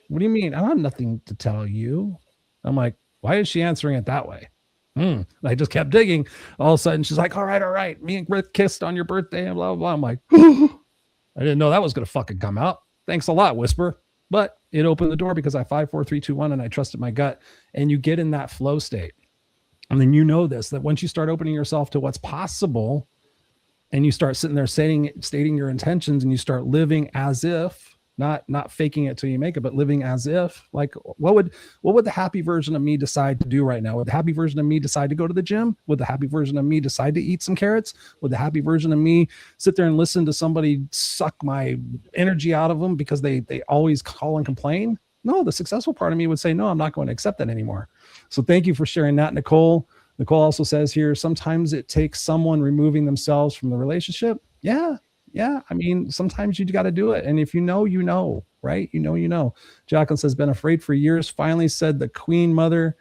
What do you mean? I have nothing to tell you. I'm like, why is she answering it that way? I just kept digging. All of a sudden, she's like, all right. Me and Griff kissed on your birthday and blah, blah, blah. I'm like, I didn't know that was going to fucking come out. Thanks a lot, whisper. But it opened the door because I 5, 4, 3, 2, 1, and I trusted my gut. And you get in that flow state. And then that once you start opening yourself to what's possible, and you start sitting there stating your intentions, and you start living as if, not faking it till you make it, but living as if, like, what would the happy version of me decide to do right now? Would the happy version of me decide to go to the gym? Would the happy version of me decide to eat some carrots? Would the happy version of me sit there and listen to somebody suck my energy out of them because they always call and complain? No, the successful part of me would say, no, I'm not going to accept that anymore. So thank you for sharing that, Nicole. Nicole also says here, sometimes it takes someone removing themselves from the relationship. Yeah. I mean, sometimes you got to do it. And if you know, right? You know. Jacqueline says, been afraid for years. Finally said the queen mother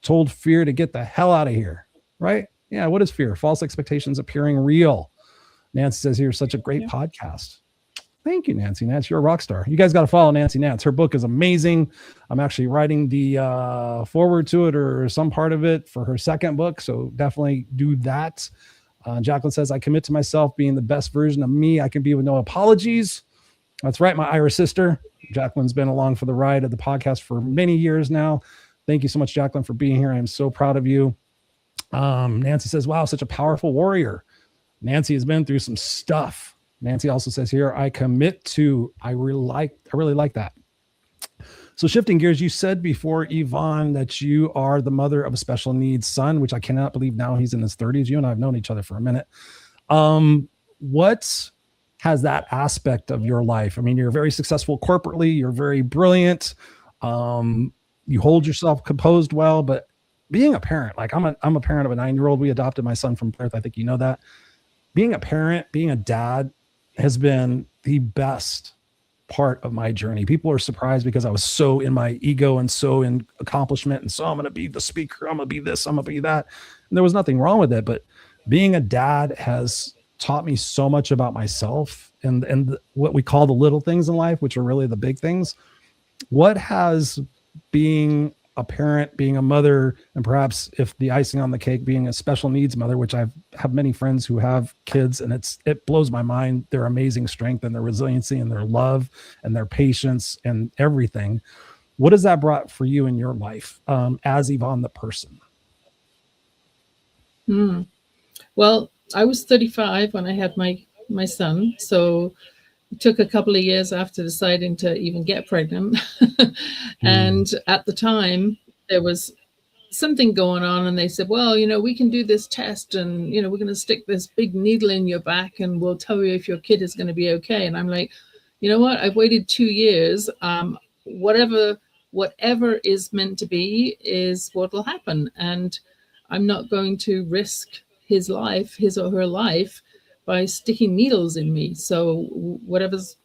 told fear to get the hell out of here. Right? Yeah. What is fear? False expectations appearing real. Nancy says here, such a great podcast. Thank you, Nancy Nance. You're a rock star. You guys got to follow Nancy Nance. Her book is amazing. I'm actually writing the forward to it or some part of it for her second book. So definitely do that. Jacqueline says, I commit to myself being the best version of me I can be with no apologies. That's right, my Irish sister. Jacqueline's been along for the ride of the podcast for many years now. Thank you so much, Jacqueline, for being here. I'm so proud of you. Nancy says, wow, such a powerful warrior. Nancy has been through some stuff. Nancy also says here, I commit to, I really like that. So shifting gears, you said before, Yvonne, that you are the mother of a special needs son, which I cannot believe now he's in his 30s. You and I have known each other for a minute. What has that aspect of your life? I mean, you're very successful corporately. You're very brilliant. You hold yourself composed well, but being a parent, like I'm a parent of a 9-year-old. We adopted my son from birth. I think you know that. Being a parent, being a dad has been the best part of my journey. People are surprised because I was so in my ego and so in accomplishment. And so I'm going to be the speaker. I'm going to be this, I'm going to be that. And there was nothing wrong with it. But being a dad has taught me so much about myself and what we call the little things in life, which are really the big things. What has being a parent, being a mother, and perhaps if the icing on the cake, being a special needs mother, which I have many friends who have kids, and it blows my mind, their amazing strength and their resiliency and their love and their patience and everything. What has that brought for you in your life as Yvonne the person? Well, I was 35 when I had my son, so it took a couple of years after deciding to even get pregnant. And at the time, there was something going on, and they said, well, we can do this test, and, we're going to stick this big needle in your back, and we'll tell you if your kid is going to be okay. And I'm like, you know what? I've waited 2 years. Whatever is meant to be is what will happen. And I'm not going to risk his or her life, by sticking needles in me. So whatever's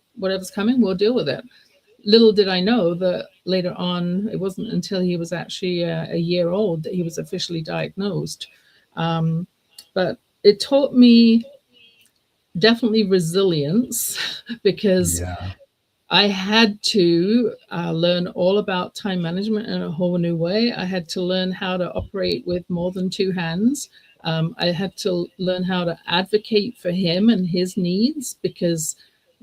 coming, we'll deal with it. Little did I know that later on, it wasn't until he was actually a year old that he was officially diagnosed. But it taught me definitely resilience because I had to learn all about time management in a whole new way. I had to learn how to operate with more than two hands. I had to learn how to advocate for him and his needs, because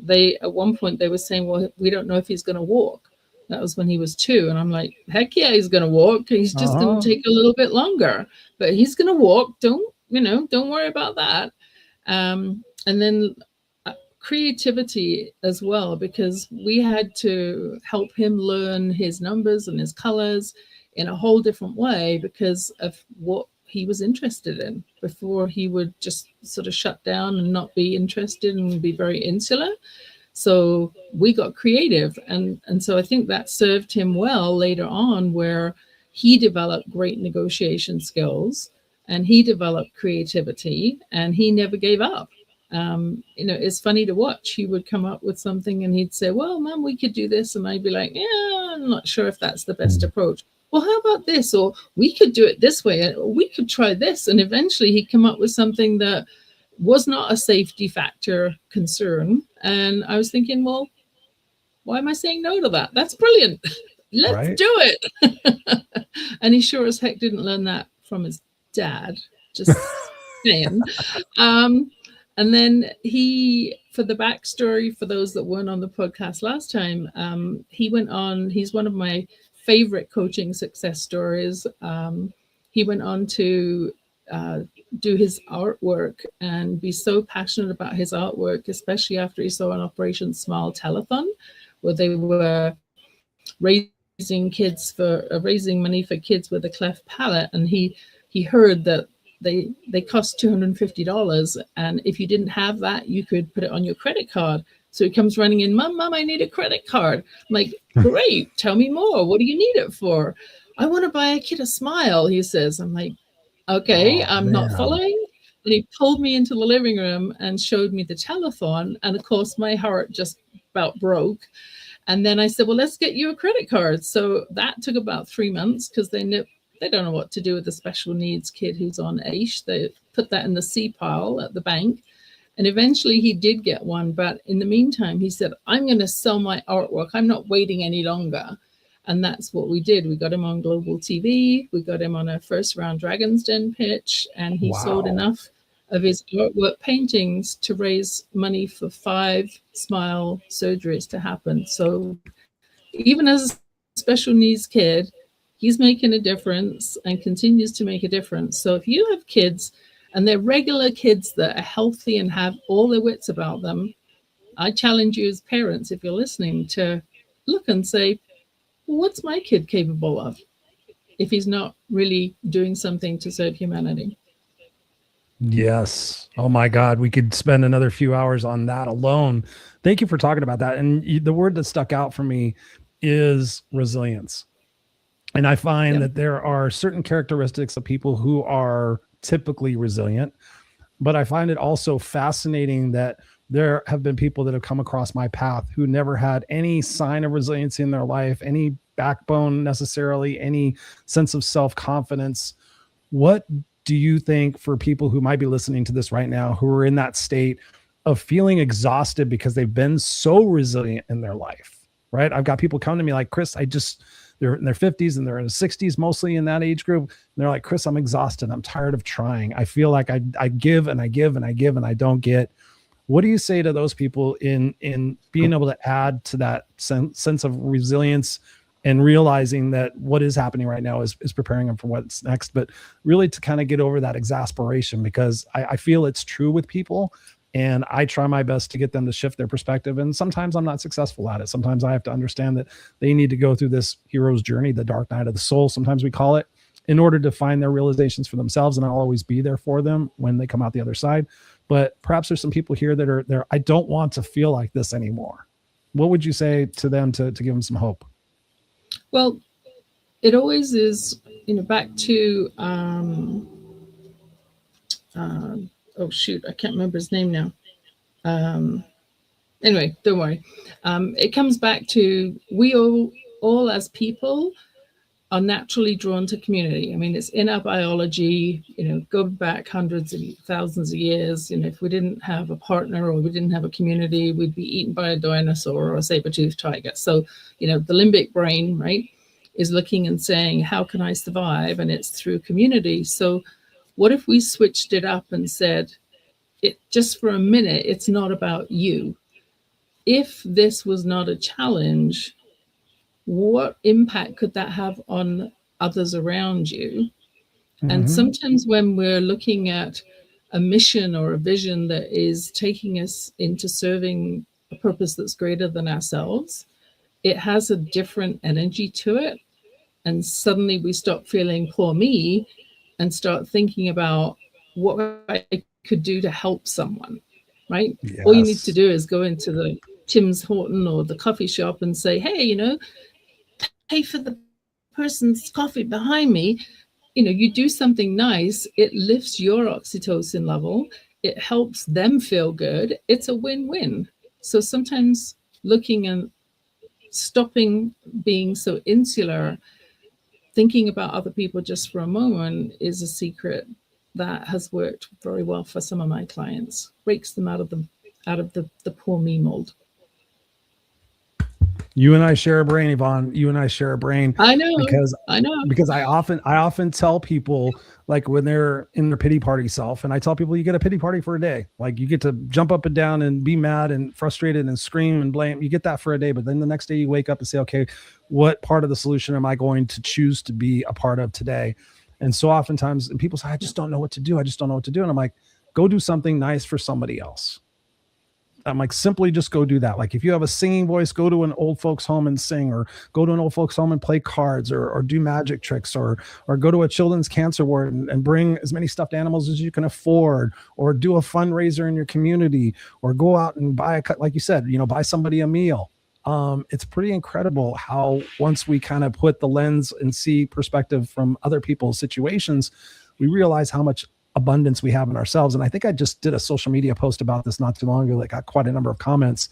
at one point they were saying, well, we don't know if he's going to walk. That was when he was 2. And I'm like, heck yeah, he's going to walk. He's just going to take a little bit longer, but he's going to walk. Don't worry about that. And then creativity as well, because we had to help him learn his numbers and his colors in a whole different way because of what he was interested in. Before, he would just sort of shut down and not be interested and be very insular. So we got creative. And so I think that served him well later on, where he developed great negotiation skills and he developed creativity and he never gave up. It's funny to watch. He would come up with something and he'd say, well, Mom, we could do this. And I'd be like, yeah, I'm not sure if that's the best approach. Well, how about this? Or we could do it this way. Or we could try this. And eventually he'd come up with something that was not a safety factor concern. And I was thinking, well, why am I saying no to that? That's brilliant. Let's do it. And he sure as heck didn't learn that from his dad. Just saying. And then for the backstory, for those that weren't on the podcast last time, he went on, he's one of my favorite coaching success stories. He went on to do his artwork and be so passionate about his artwork, especially after he saw an Operation Smile telethon, where they were raising money for kids with a cleft palate. And he heard that they cost $250, and if you didn't have that, you could put it on your credit card. So he comes running in, Mom, I need a credit card. I'm like, great, tell me more. What do you need it for? I want to buy a kid a smile, he says. I'm like, okay, I'm not following. And he pulled me into the living room and showed me the telethon. And of course, my heart just about broke. And then I said, well, let's get you a credit card. So that took about 3 months, because they don't know what to do with a special needs kid who's on AISH. They put that in the C pile at the bank. And eventually he did get one. But in the meantime, he said, I'm going to sell my artwork. I'm not waiting any longer. And that's what we did. We got him on global TV. We got him on a first round Dragon's Den pitch. And he sold enough of his artwork paintings to raise money for 5 smile surgeries to happen. So even as a special needs kid, he's making a difference and continues to make a difference. So if you have kids and they're regular kids that are healthy and have all their wits about them, I challenge you as parents, if you're listening, to look and say, well, what's my kid capable of if he's not really doing something to serve humanity? Yes. Oh my God. We could spend another few hours on that alone. Thank you for talking about that. And the word that stuck out for me is resilience. And I find that there are certain characteristics of people who are typically resilient, but I find it also fascinating that there have been people that have come across my path who never had any sign of resiliency in their life, any backbone necessarily, any sense of self-confidence. What do you think, for people who might be listening to this right now, who are in that state of feeling exhausted because they've been so resilient in their life, right? I've got people come to me like, Chris, they're in their 50s and they're in the 60s, mostly in that age group. And they're like, Chris, I'm exhausted. I'm tired of trying. I feel like I give and I give and I give and I don't get. What do you say to those people in being able to add to that sense of resilience and realizing that what is happening right now is preparing them for what's next, but really to kind of get over that exasperation? Because I feel it's true with people. And I try my best to get them to shift their perspective. And sometimes I'm not successful at it. Sometimes I have to understand that they need to go through this hero's journey, the dark night of the soul, sometimes we call it, in order to find their realizations for themselves. And I'll always be there for them when they come out the other side. But perhaps there's some people here that are there. I don't want to feel like this anymore. What would you say to them to give them some hope? Well, it always is, back to, oh shoot, I can't remember his name now. Anyway, don't worry. It comes back to we all as people are naturally drawn to community. I mean, it's in our biology, go back hundreds of thousands of years. If we didn't have a partner or we didn't have a community, we'd be eaten by a dinosaur or a saber-toothed tiger. So, the limbic brain, right, is looking and saying, how can I survive? And it's through community. So what if we switched it up and said, just for a minute, it's not about you. If this was not a challenge, what impact could that have on others around you? Mm-hmm. And sometimes when we're looking at a mission or a vision that is taking us into serving a purpose that's greater than ourselves, it has a different energy to it. And suddenly we stop feeling poor me and start thinking about what I could do to help someone, right? Yes. All you need to do is go into the Tim's Horton or the coffee shop and say, hey, pay for the person's coffee behind me. You do something nice, it lifts your oxytocin level, it helps them feel good. It's a win-win. So sometimes looking and stopping being so insular, thinking about other people just for a moment is a secret that has worked very well for some of my clients. Breaks them out of the poor me mold. You and I share a brain, Yvonne. You and I share a brain. I know. Because I often tell people, like, when they're in their pity party self, and I tell people, you get a pity party for a day. Like, you get to jump up and down and be mad and frustrated and scream and blame. You get that for a day, but then the next day you wake up and say, okay, what part of the solution am I going to choose to be a part of today? And so oftentimes, and people say, I just don't know what to do. And I'm like, go do something nice for somebody else. I'm like, simply just go do that. Like, if you have a singing voice, go to an old folks home and sing, or go to an old folks home and play cards, or do magic tricks, or go to a children's cancer ward and bring as many stuffed animals as you can afford, or do a fundraiser in your community, or go out and buy like you said, buy somebody a meal. It's pretty incredible how once we kind of put the lens and see perspective from other people's situations, we realize how much abundance we have in ourselves. And I think I just did a social media post about this not too long ago that got quite a number of comments.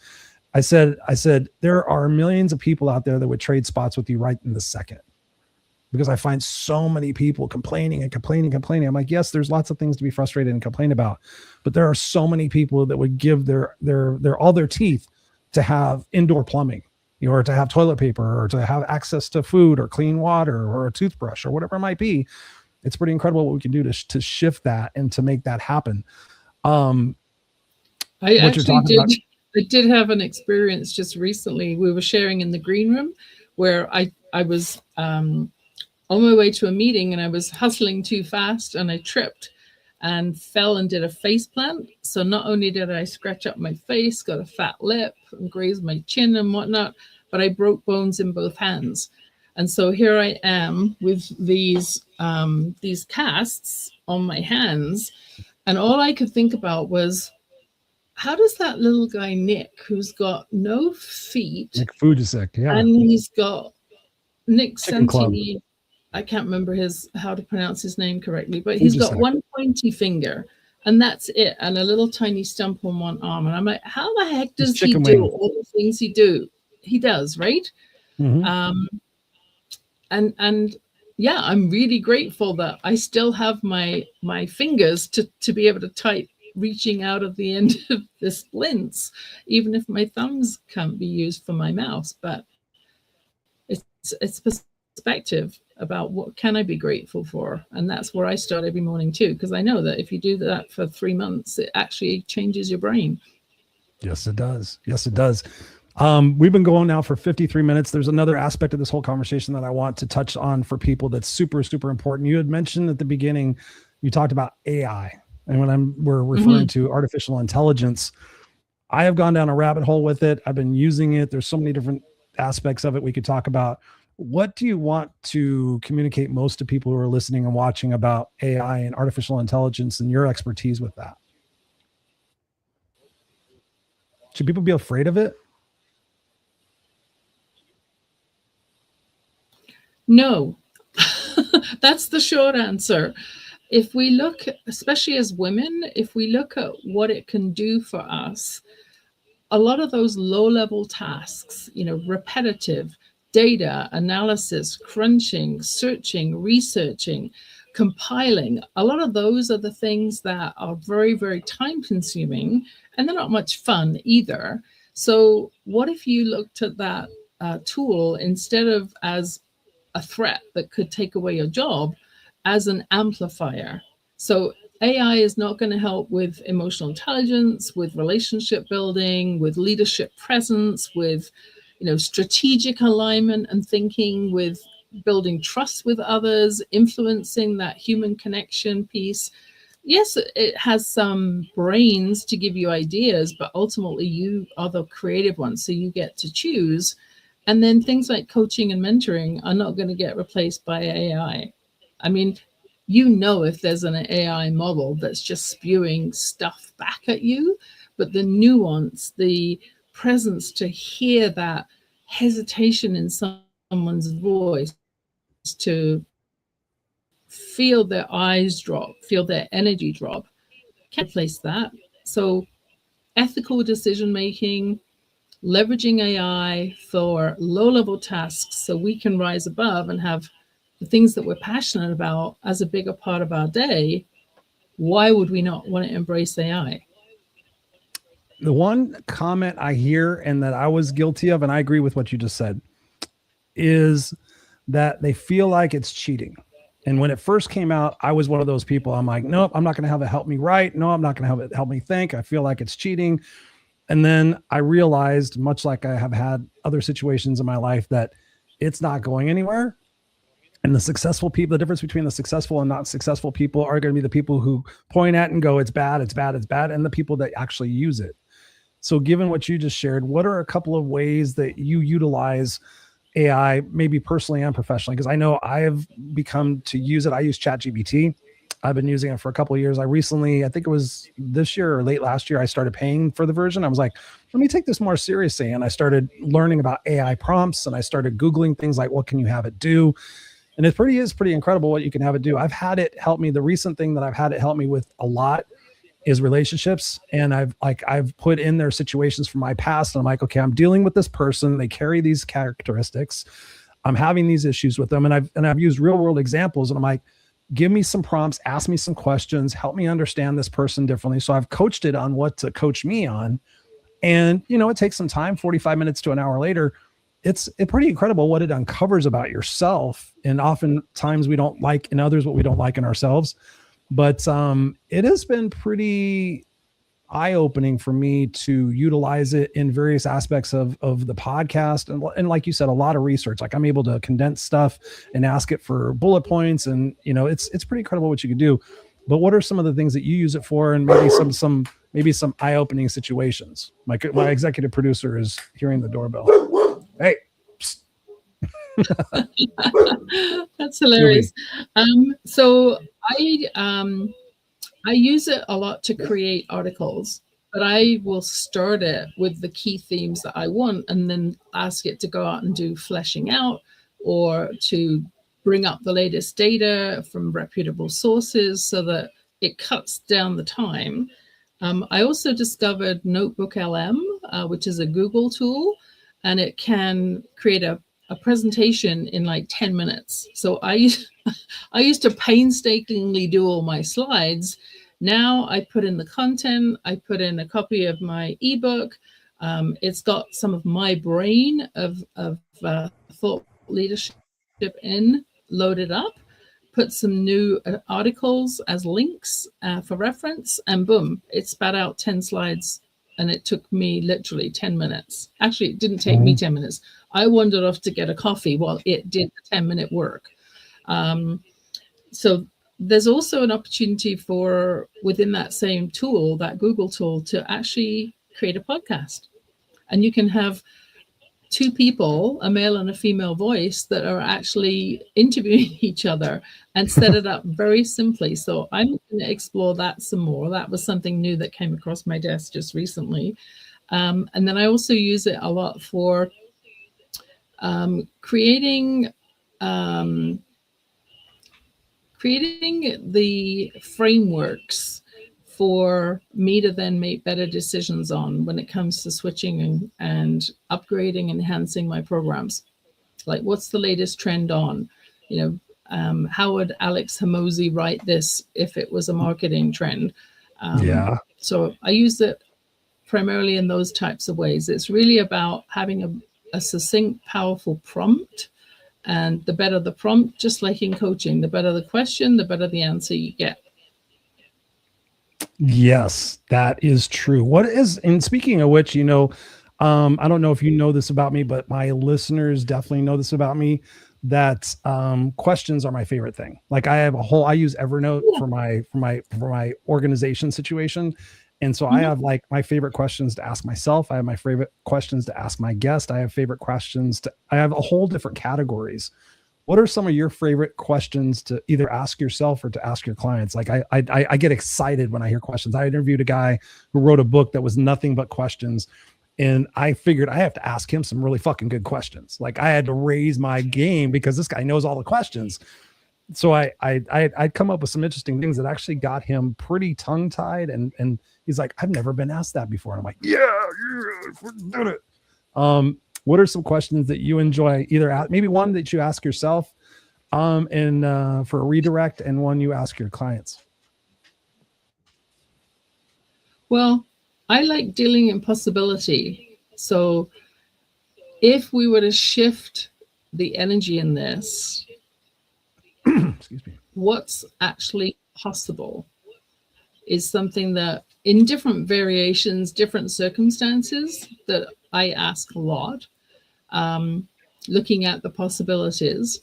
I said, there are millions of people out there that would trade spots with you right in the second, because I find so many people complaining. I'm like, yes, there's lots of things to be frustrated and complain about, but there are so many people that would give their all their teeth to have indoor plumbing, or to have toilet paper, or to have access to food or clean water or a toothbrush or whatever it might be. It's pretty incredible what we can do to shift that and to make that happen. I did have an experience just recently. We were sharing in the green room where I was on my way to a meeting, and I was hustling too fast and I tripped and fell and did a face plant. So not only did I scratch up my face, got a fat lip and grazed my chin and whatnot, but I broke bones in both hands. And so here I am with these casts on my hands. And all I could think about was, how does that little guy, Nick, who's got no feet, Nick Fujisek, yeah, and he's got Nick Santini, I can't remember how to pronounce his name correctly, but he's got one pointy finger, and that's it, and a little tiny stump on one arm. And I'm like, how the heck does he do all the things he does, right? Mm-hmm. And yeah, I'm really grateful that I still have my fingers to be able to type, reaching out of the end of the splints, even if my thumbs can't be used for my mouse. But it's perspective about what can I be grateful for, and that's where I start every morning too, because I know that if you do that for 3 months, it actually changes your brain. Yes, it does. We've been going now for 53 minutes. There's another aspect of this whole conversation that I want to touch on for people that's super, super important. You had mentioned at the beginning, you talked about AI. And when we're referring to artificial intelligence, I have gone down a rabbit hole with it. I've been using it. There's so many different aspects of it we could talk about. What do you want to communicate most to people who are listening and watching about AI and artificial intelligence and your expertise with that? Should people be afraid of it? No, that's the short answer. If we look, especially as women, if we look at what it can do for us, a lot of those low-level tasks, repetitive, data analysis, crunching, searching, researching, compiling. A lot of those are the things that are very, very time consuming, and they're not much fun either. So what if you looked at that tool instead of as a threat that could take away your job, as an amplifier? So AI is not going to help with emotional intelligence, with relationship building, with leadership presence, with strategic alignment and thinking, with building trust with others, influencing that human connection piece. Yes, it has some brains to give you ideas, but ultimately you are the creative one, so you get to choose. And then things like coaching and mentoring are not going to get replaced by AI. I mean, if there's an AI model that's just spewing stuff back at you, but the nuance, the presence to hear that hesitation in someone's voice, to feel their eyes drop, feel their energy drop, can't replace that. So ethical decision making, leveraging AI for low-level tasks so we can rise above and have the things that we're passionate about as a bigger part of our day. Why would we not want to embrace AI? The one comment I hear, and that I was guilty of, and I agree with what you just said, is that they feel like it's cheating. And when it first came out, I was one of those people. I'm like, nope, I'm not going to have it help me write. No, I'm not going to have it help me think. I feel like it's cheating. And then I realized, much like I have had other situations in my life, that it's not going anywhere. And the successful people, the difference between the successful and not successful people are going to be the people who point at and go, it's bad, it's bad, it's bad, and the people that actually use it. So given what you just shared, what are a couple of ways that you utilize AI, maybe personally and professionally? Because I know I have become to use it. I use ChatGPT. I've been using it for a couple of years. I recently, I think it was this year or late last year, I started paying for the version. I was like, let me take this more seriously. And I started learning about AI prompts, and I started Googling things like, what can you have it do? And it is pretty incredible what you can have it do. I've had it help me. The recent thing that I've had it help me with a lot is relationships. And I've put in their situations from my past. And I'm like, okay, I'm dealing with this person. They carry these characteristics. I'm having these issues with them. And I've used real world examples. And I'm like, give me some prompts, ask me some questions, help me understand this person differently. So I've coached it on what to coach me on. And, it takes some time, 45 minutes to an hour later. It's pretty incredible what it uncovers about yourself. And oftentimes we don't like in others what we don't like in ourselves. But it has been pretty eye-opening for me to utilize it in various aspects of the podcast. And like you said, a lot of research. Like I'm able to condense stuff and ask it for bullet points. And, it's pretty incredible what you can do. But what are some of the things that you use it for? And maybe some eye-opening situations. My executive producer is hearing the doorbell. Hey. That's hilarious. So I use it a lot to create articles, but I will start it with the key themes that I want and then ask it to go out and do fleshing out, or to bring up the latest data from reputable sources so that it cuts down the time. I also discovered Notebook LM, which is a Google tool, and it can create a presentation in like 10 minutes. So I used to painstakingly do all my slides. Now I put in the content, I put in a copy of my ebook. It's got some of my brain of thought leadership loaded up, put some new articles as links for reference, and boom, it spat out 10 slides. And it took me literally 10 minutes. Actually, it didn't take me 10 minutes. I wandered off to get a coffee while it did the 10-minute work. So there's also an opportunity for, within that same tool, that Google tool, to actually create a podcast. And you can have two people, a male and a female voice, that are actually interviewing each other, and set it up very simply. So I'm going to explore that some more. That was something new that came across my desk just recently. And then I also use it a lot for creating the frameworks for me to then make better decisions on when it comes to switching and upgrading, enhancing my programs. like what's the latest trend on, how would Alex Hormozi write this if it was a marketing trend? So I use it primarily in those types of ways. It's really about having a succinct, powerful prompt. And the better the prompt, just like in coaching, the better the question, the better the answer you get. Yes, that is true. What is, and speaking of which, I don't know if you know this about me, but my listeners definitely know this about me, that questions are my favorite thing. Like I use Evernote for my organization situation. And so I have like my favorite questions to ask myself. I have my favorite questions to ask my guest. I have favorite questions I have a whole different categories. What are some of your favorite questions to either ask yourself or to ask your clients? Like I get excited when I hear questions. I interviewed a guy who wrote a book that was nothing but questions. And I figured I have to ask him some really fucking good questions. Like I had to raise my game because this guy knows all the questions. So I'd come up with some interesting things that actually got him pretty tongue tied. And he's like, I've never been asked that before. And I'm like, yeah, did it. What are some questions that you enjoy? Either maybe one that you ask yourself and for a redirect, and one you ask your clients? Well, I like dealing in possibility. So if we were to shift the energy in this, excuse me, what's actually possible is something that in different variations, different circumstances, that I ask a lot. Looking at the possibilities,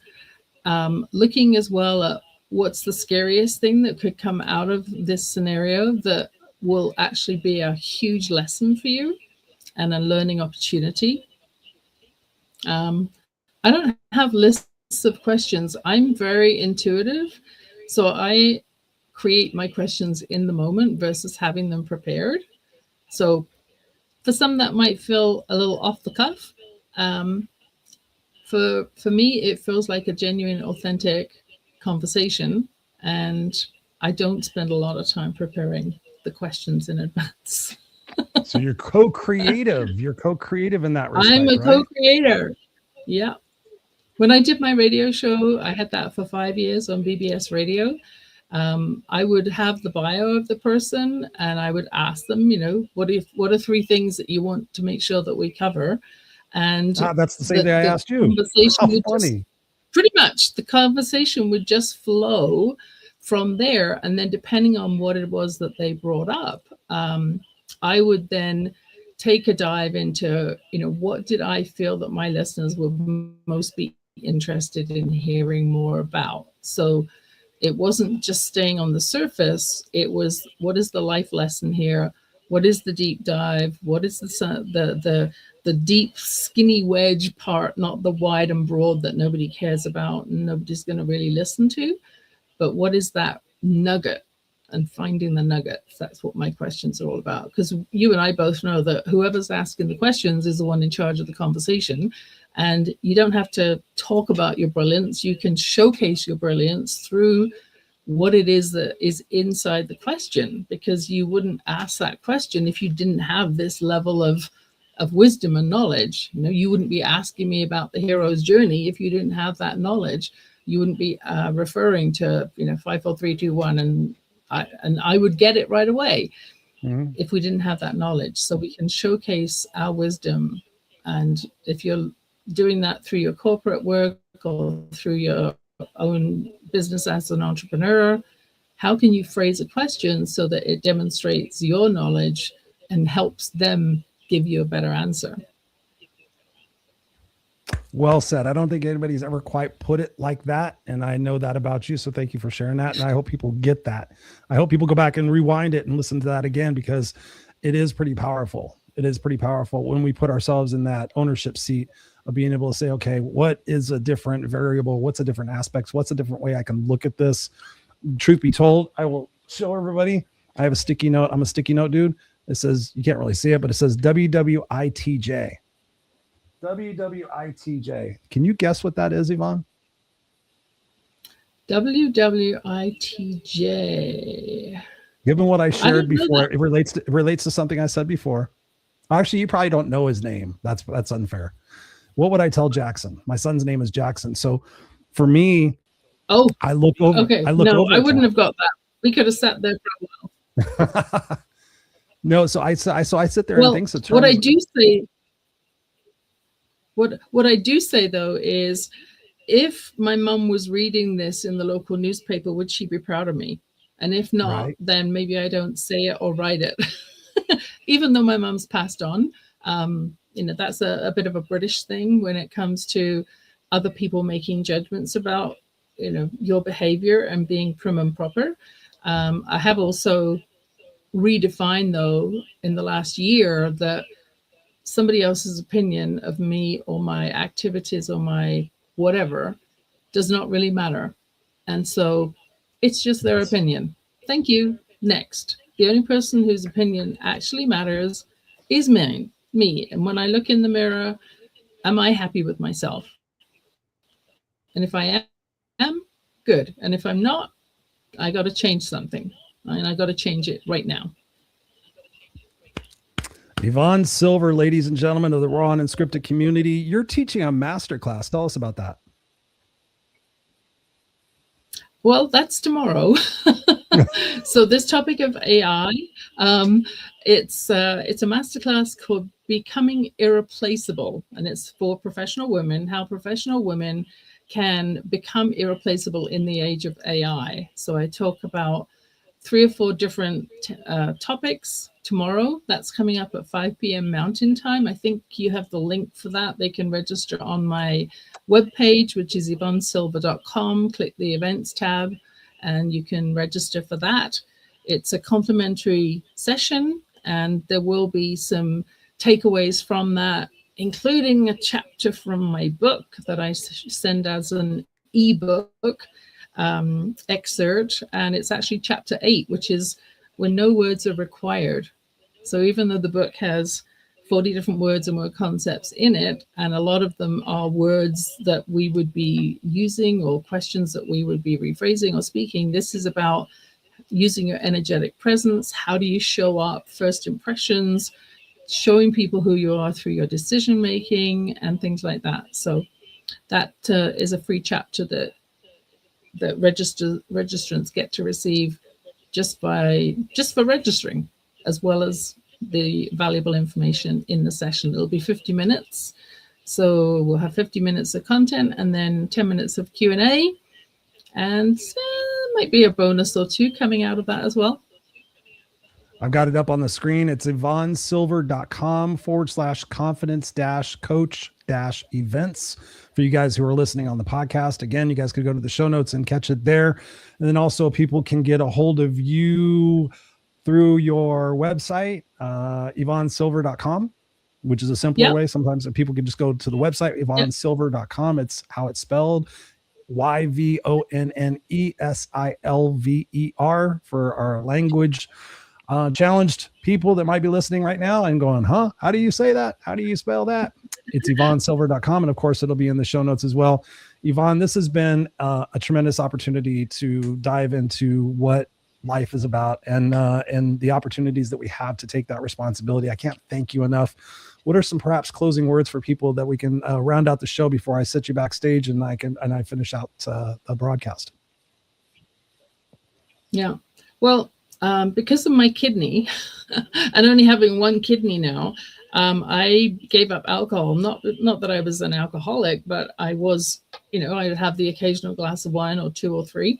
looking as well at what's the scariest thing that could come out of this scenario that will actually be a huge lesson for you and a learning opportunity. I don't have lists of questions. I'm very intuitive. So I create my questions in the moment versus having them prepared. So for some that might feel a little off the cuff, for me, it feels like a genuine, authentic conversation. And I don't spend a lot of time preparing the questions in advance. So you're co-creative. You're co-creative in that respect. I'm a right? co-creator. Yeah. When I did my radio show, I had that for 5 years on BBS Radio. I would have the bio of the person and I would ask them, what are 3 things that you want to make sure that we cover? And that's the same thing I asked you. Pretty much the conversation would just flow from there. And then depending on what it was that they brought up, I would then take a dive into, what did I feel that my listeners would most be interested in hearing more about? So it wasn't just staying on the surface. It was, what is the life lesson here? What is the deep dive? What is the deep skinny wedge part, not the wide and broad that nobody cares about and nobody's going to really listen to? But what is that nugget? And finding the nuggets. That's what my questions are all about. Because you and I both know that whoever's asking the questions is the one in charge of the conversation. And you don't have to talk about your brilliance. You can showcase your brilliance through what it is that is inside the question, because you wouldn't ask that question if you didn't have this level of wisdom and knowledge. You wouldn't be asking me about the hero's journey if you didn't have that knowledge. You wouldn't be referring to 5, 4, 3, 2, 1 and I would get it right away if we didn't have that knowledge. So we can showcase our wisdom. And if you're doing that through your corporate work or through your own business as an entrepreneur, how can you phrase a question so that it demonstrates your knowledge and helps them give you a better answer? Well said. I don't think anybody's ever quite put it like that. And I know that about you. So thank you for sharing that. And I hope people get that. I hope people go back and rewind it and listen to that again, because it is pretty powerful. It is pretty powerful when we put ourselves in that ownership seat of being able to say, okay, what is a different variable? What's a different aspects? What's a different way I can look at this? Truth be told, I will show everybody. I have a sticky note. I'm a sticky note dude. It says, you can't really see it, but it says WWITJ. WWITJ. Can you guess what that is, Yvonne? WWITJ. Given what I shared before, it relates to something I said before. Actually, you probably don't know his name. That's unfair. What would I tell Jackson? My son's name is Jackson. So for me, Oh, I look over. okay. I look No, over I wouldn't have got that. We could have sat there for a while. No, so I sit there Well, and think so. what I do say, what I do say though is, if my mum was reading this in the local newspaper, would she be proud of me? And if not, Right. then maybe I don't say it or write it. Even though my mum's passed on, that's a bit of a British thing when it comes to other people making judgments about, your behavior and being prim and proper. I have also redefined, though, in the last year, that somebody else's opinion of me or my activities or my whatever does not really matter. And so it's just their opinion. Thank you. Next. The only person whose opinion actually matters is me. And when I look in the mirror, am I happy with myself? And if I am, good. And if I'm not, I got to change something. And I got to change it right now. Yvonne Silver, ladies and gentlemen of the Raw Unscripted community, you're teaching a masterclass. Tell us about that. Well, that's tomorrow. So this topic of AI, it's a masterclass called Becoming Irreplaceable, and it's for professional women, how professional women can become irreplaceable in the age of AI. So I talk about 3 or 4 different topics tomorrow. That's coming up at 5 p.m. Mountain Time. I think you have the link for that. They can register on my webpage, which is yvonnesilver.com. Click the events tab and you can register for that. It's a complimentary session and there will be some takeaways from that, including a chapter from my book that I send as an ebook excerpt, and it's actually chapter 8, which is when no words are required. So even though the book has 40 different words and word concepts in it, and a lot of them are words that we would be using or questions that we would be rephrasing or speaking, this is about using your energetic presence. How do you show up? First impressions, showing people who you are through your decision making and things like that. So that is a free chapter that registrants get to receive just for registering, as well as the valuable information in the session. It'll be 50 minutes. So we'll have 50 minutes of content and then 10 minutes of Q&A. And might be a bonus or 2 coming out of that as well. I've got it up on the screen. It's yvonnesilver.com/confidence-coach-events for you guys who are listening on the podcast. Again, you guys could go to the show notes and catch it there. And then also people can get a hold of you through your website, yvonnesilver.com, which is a simpler way. Sometimes people can just go to the website, yvonnesilver.com. It's how it's spelled. YVONNESILVER for our language challenged people that might be listening right now and going, how do you say that? How do you spell that? It's yvonnesilver.com. And of course, it'll be in the show notes as well. Yvonne, this has been a tremendous opportunity to dive into what life is about and the opportunities that we have to take that responsibility. I can't thank you enough. What are some perhaps closing words for people that we can round out the show before I sit you backstage and I finish out the broadcast? Yeah. Well, because of my kidney and only having one kidney now, I gave up alcohol. Not that I was an alcoholic, but I was, I'd have the occasional glass of wine or 2 or 3.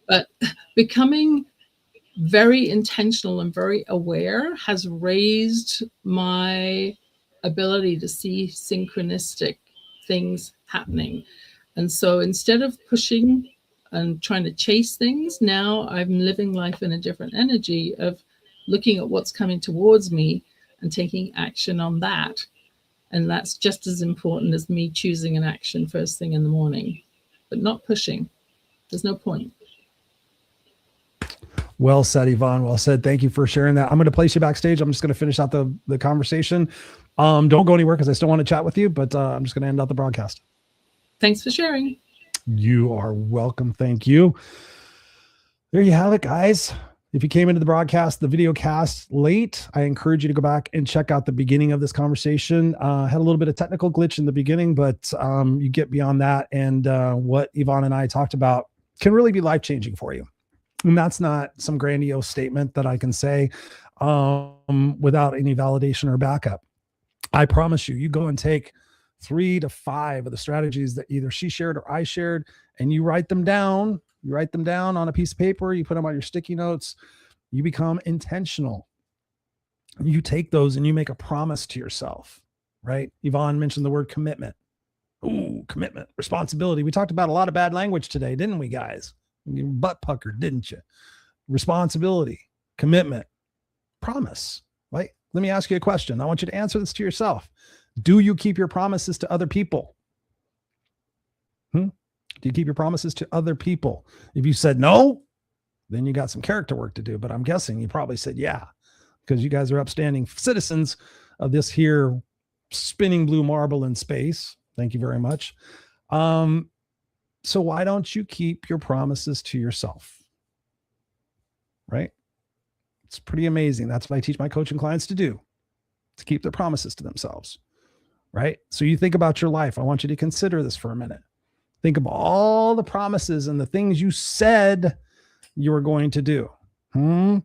But becoming very intentional and very aware has raised my ability to see synchronistic things happening. And so instead of pushing and trying to chase things, now I'm living life in a different energy of looking at what's coming towards me and taking action on that. And that's just as important as me choosing an action first thing in the morning, but not pushing. There's no point. Well said, Yvonne. Well said. Thank you for sharing that. I'm going to place you backstage. I'm just going to finish out the conversation. Don't go anywhere because I still want to chat with you, but I'm just going to end out the broadcast. Thanks for sharing. You are welcome. Thank you. There you have it, guys. If you came into the broadcast, the video cast late, I encourage you to go back and check out the beginning of this conversation. Had a little bit of technical glitch in the beginning, but you get beyond that. And what Yvonne and I talked about can really be life-changing for you. And that's not some grandiose statement that I can say without any validation or backup. I promise you, you go and take 3 to 5 of the strategies that either she shared or I shared, and you write them down. You write them down on a piece of paper. You put them on your sticky notes. You become intentional. You take those and you make a promise to yourself, right? Yvonne mentioned the word commitment. Ooh, commitment, responsibility. We talked about a lot of bad language today, didn't we, guys? You butt puckered, didn't you? Responsibility, commitment, promise, right? Let me ask you a question. I want you to answer this to yourself. Do you keep your promises to other people? Do you keep your promises to other people? If you said no, then you got some character work to do. But I'm guessing you probably said yeah, because you guys are upstanding citizens of this here spinning blue marble in space. Thank you very much. So why don't you keep your promises to yourself? Right? It's pretty amazing. That's what I teach my coaching clients to do, to keep their promises to themselves. Right? So you think about your life. I want you to consider this for a minute. Think of all the promises and the things you said you were going to do. I'm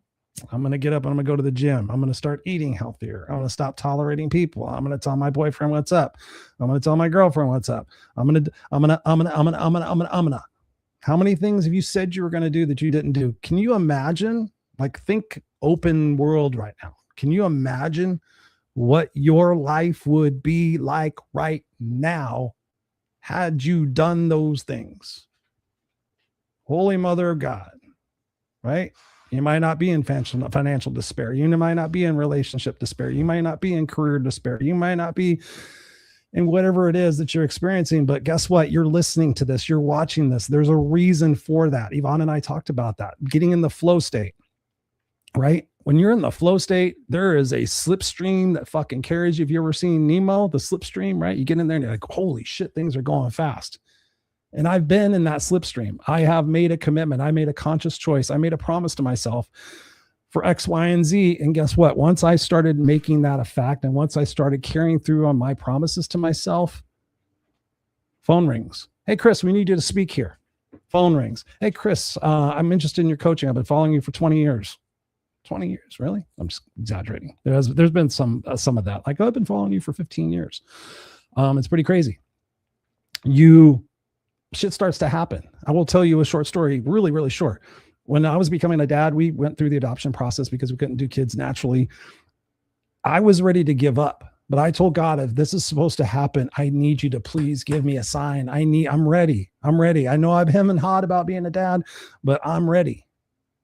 going to get up and I'm going to go to the gym. I'm going to start eating healthier. I'm going to stop tolerating people. I'm going to tell my boyfriend what's up. I'm going to tell my girlfriend what's up. I'm going to. How many things have you said you were going to do that you didn't do? Can you imagine? Like, think open world right now. Can you imagine what your life would be like right now had you done those things? Holy Mother of God, right? You might not be in financial despair. You might not be in relationship despair. You might not be in career despair. You might not be in whatever it is that you're experiencing. But guess what? You're listening to this. You're watching this. There's a reason for that. Yvonne and I talked about that. Getting in the flow state, right? When you're in the flow state, there is a slipstream that fucking carries you. Have you ever seen Nemo, the slipstream, right? You get in there and you're like, holy shit, things are going fast. And I've been in that slipstream. I have made a commitment. I made a conscious choice. I made a promise to myself for X, Y, and Z. And guess what? Once I started making that a fact, and once I started carrying through on my promises to myself, phone rings. Hey, Chris, we need you to speak here. Phone rings. Hey, Chris, I'm interested in your coaching. I've been following you for 20 years. 20 years, really? I'm just exaggerating. There's been some of that. Like, I've been following you for 15 years. It's pretty crazy. Shit starts to happen. I will tell you a short story, really, really short. When I was becoming a dad, we went through the adoption process because we couldn't do kids naturally. I was ready to give up, but I told God, if this is supposed to happen, I need you to please give me a sign. I'm ready. I know I'm hemming and hawed about being a dad, but I'm ready.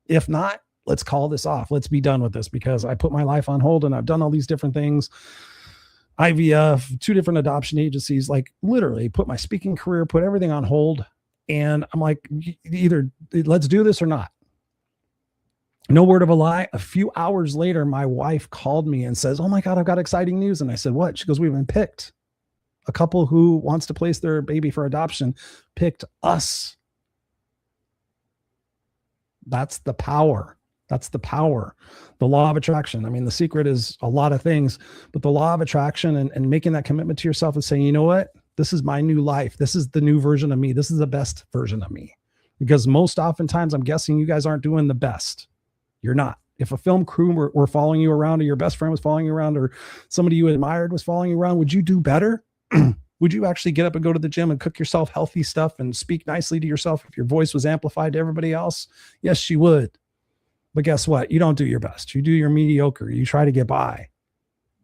If not, let's call this off. Let's be done with this, because I put my life on hold and I've done all these different things. IVF, 2 different adoption agencies, like literally put my speaking career, put everything on hold. And I'm like, either let's do this or not. No word of a lie. A few hours later, my wife called me and says, oh my God, I've got exciting news. And I said, what? She goes, we've been picked. A couple who wants to place their baby for adoption picked us. That's the power. That's the power. The law of attraction. I mean, the secret is a lot of things, but the law of attraction and making that commitment to yourself and saying, you know what? This is my new life. This is the new version of me. This is the best version of me. Because most oftentimes, I'm guessing you guys aren't doing the best. You're not. If a film crew were following you around, or your best friend was following you around, or somebody you admired was following you around, would you do better? Would you actually get up and go to the gym and cook yourself healthy stuff and speak nicely to yourself if your voice was amplified to everybody else? Yes, you would. But guess what? You don't do your best. You do your mediocre. You try to get by.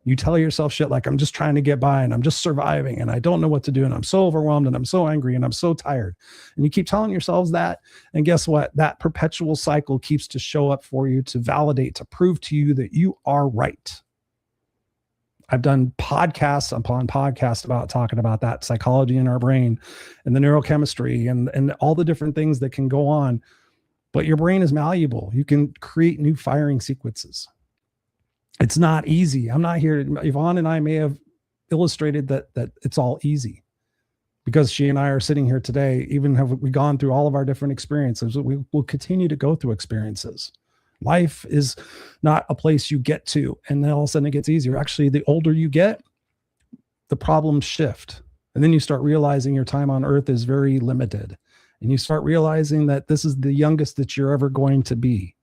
You tell yourself shit like, I'm just trying to get by and I'm just surviving and I don't know what to do and I'm so overwhelmed and I'm so angry and I'm so tired. And you keep telling yourselves that. And guess what? That perpetual cycle keeps to show up for you, to validate, to prove to you that you are right. I've done podcasts upon podcasts about talking about that psychology in our brain and the neurochemistry and all the different things that can go on. But your brain is malleable. You can create new firing sequences. It's not easy. I'm not here. Yvonne and I may have illustrated that it's all easy, because she and I are sitting here today. Even have we gone through all of our different experiences, we will continue to go through experiences. Life is not a place you get to and then all of a sudden it gets easier. Actually, the older you get, the problems shift. And then you start realizing your time on earth is very limited. And you start realizing that this is the youngest that you're ever going to be.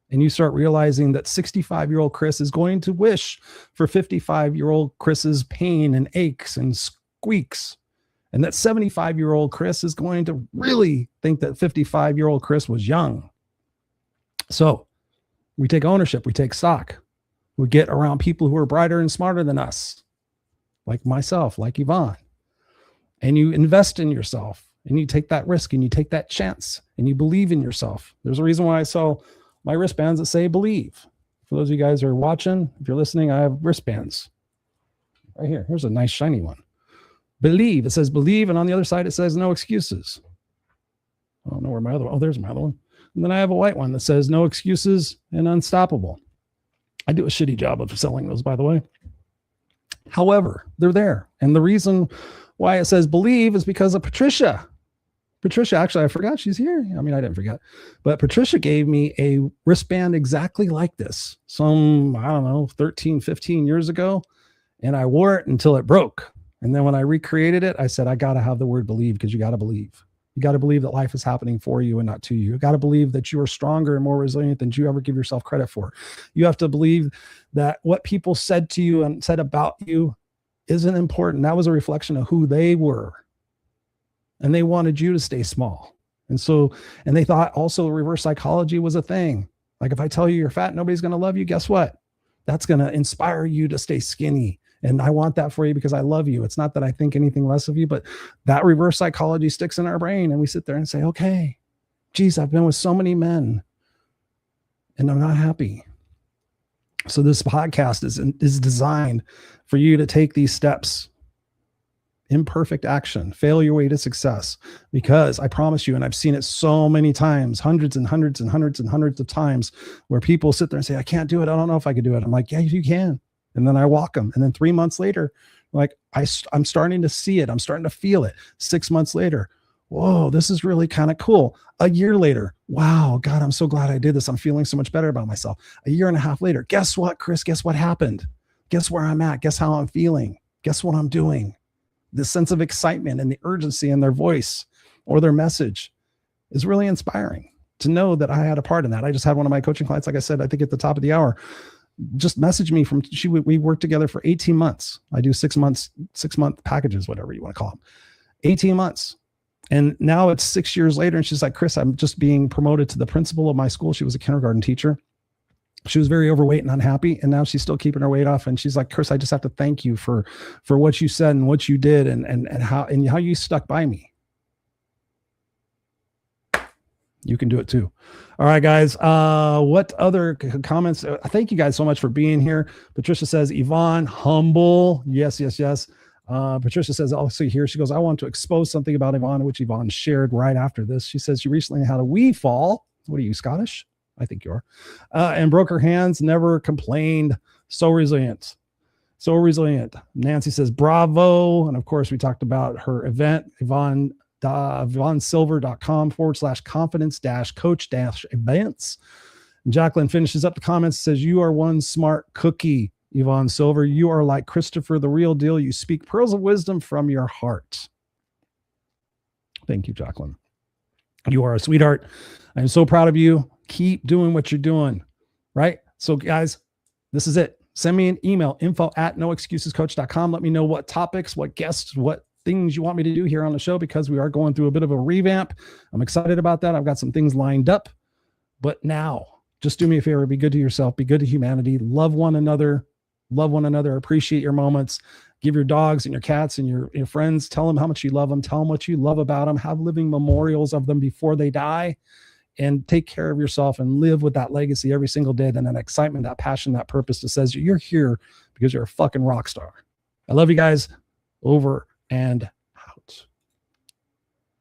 And you start realizing that 65-year-old Chris is going to wish for 55-year-old Chris's pain and aches and squeaks. And that 75-year-old Chris is going to really think that 55-year-old Chris was young. So we take ownership, we take stock. We get around people who are brighter and smarter than us, like myself, like Yvonne. And you invest in yourself and you take that risk and you take that chance and you believe in yourself. There's a reason why I sell my wristbands that say believe. For those of you guys who are watching, if you're listening, I have wristbands right here. Here's a nice shiny one. Believe. It says believe. And on the other side, it says no excuses. I don't know where my other one. Oh, there's my other one. And then I have a white one that says no excuses and unstoppable. I do a shitty job of selling those, by the way. However, they're there. And the reason why it says believe is because of Patricia. Patricia, actually, I forgot she's here. I mean, I didn't forget, but Patricia gave me a wristband exactly like this. Some, I don't know, 13, 15 years ago. And I wore it until it broke. And then when I recreated it, I said, I got to have the word believe, because you got to believe. You got to believe that life is happening for you and not to you. You got to believe that you are stronger and more resilient than you ever give yourself credit for. You have to believe that what people said to you and said about you isn't important. That was a reflection of who they were. And they wanted you to stay small. And they thought also reverse psychology was a thing. Like if I tell you you're fat, nobody's going to love you. Guess what? That's going to inspire you to stay skinny. And I want that for you because I love you. It's not that I think anything less of you, but that reverse psychology sticks in our brain. And we sit there and say, okay, geez, I've been with so many men and I'm not happy. So this podcast is designed for you to take these steps. Imperfect action, fail your way to success, because I promise you, and I've seen it so many times, hundreds and hundreds and hundreds and hundreds of times, where people sit there and say, I can't do it. I don't know if I could do it. I'm like, yeah, you can. And then I walk them. And then 3 months later, like I'm starting to see it. I'm starting to feel it. 6 months later, whoa, this is really kind of cool. A year later, wow, God, I'm so glad I did this. I'm feeling so much better about myself. A year and a half later, guess what, Chris? Guess what happened? Guess where I'm at? Guess how I'm feeling? Guess what I'm doing? The sense of excitement and the urgency in their voice or their message is really inspiring to know that I had a part in that. I just had one of my coaching clients, like I said, I think at the top of the hour, just messaged me we worked together for 18 months. I do 6 month packages, whatever you want to call them, 18 months. And now it's 6 years later. And she's like, Chris, I'm just being promoted to the principal of my school. She was a kindergarten teacher. She was very overweight and unhappy. And now she's still keeping her weight off. And she's like, Chris, I just have to thank you for what you said and what you did and how you stuck by me. You can do it too. All right, guys. What other comments? Thank you guys so much for being here. Patricia says, Yvonne, humble. Yes, yes, yes. Patricia says also here, she goes, I want to expose something about Yvonne, which Yvonne shared right after this. She says she recently had a wee fall. What are you, Scottish? I think you are. And broke her hands, never complained. So resilient. So resilient. Nancy says, bravo. And of course, we talked about her event, YvonneSilver.com/confidence-coach-events. Jacqueline finishes up the comments, says, you are one smart cookie, Yvonne Silver. You are like Christopher, the real deal. You speak pearls of wisdom from your heart. Thank you, Jacqueline. You are a sweetheart. I'm so proud of you. Keep doing what you're doing, right? So guys, this is it. Send me an email, info@noexcusescoach.com. Let me know what topics, what guests, what things you want me to do here on the show, because we are going through a bit of a revamp. I'm excited about that. I've got some things lined up, but now just do me a favor. Be good to yourself. Be good to humanity. Love one another. Love one another. Appreciate your moments. Give your dogs and your cats and your friends, tell them how much you love them. Tell them what you love about them. Have living memorials of them before they die. And take care of yourself and live with that legacy every single day. Then that excitement, that passion, that purpose that says you're here because you're a fucking rock star. I love you guys. Over and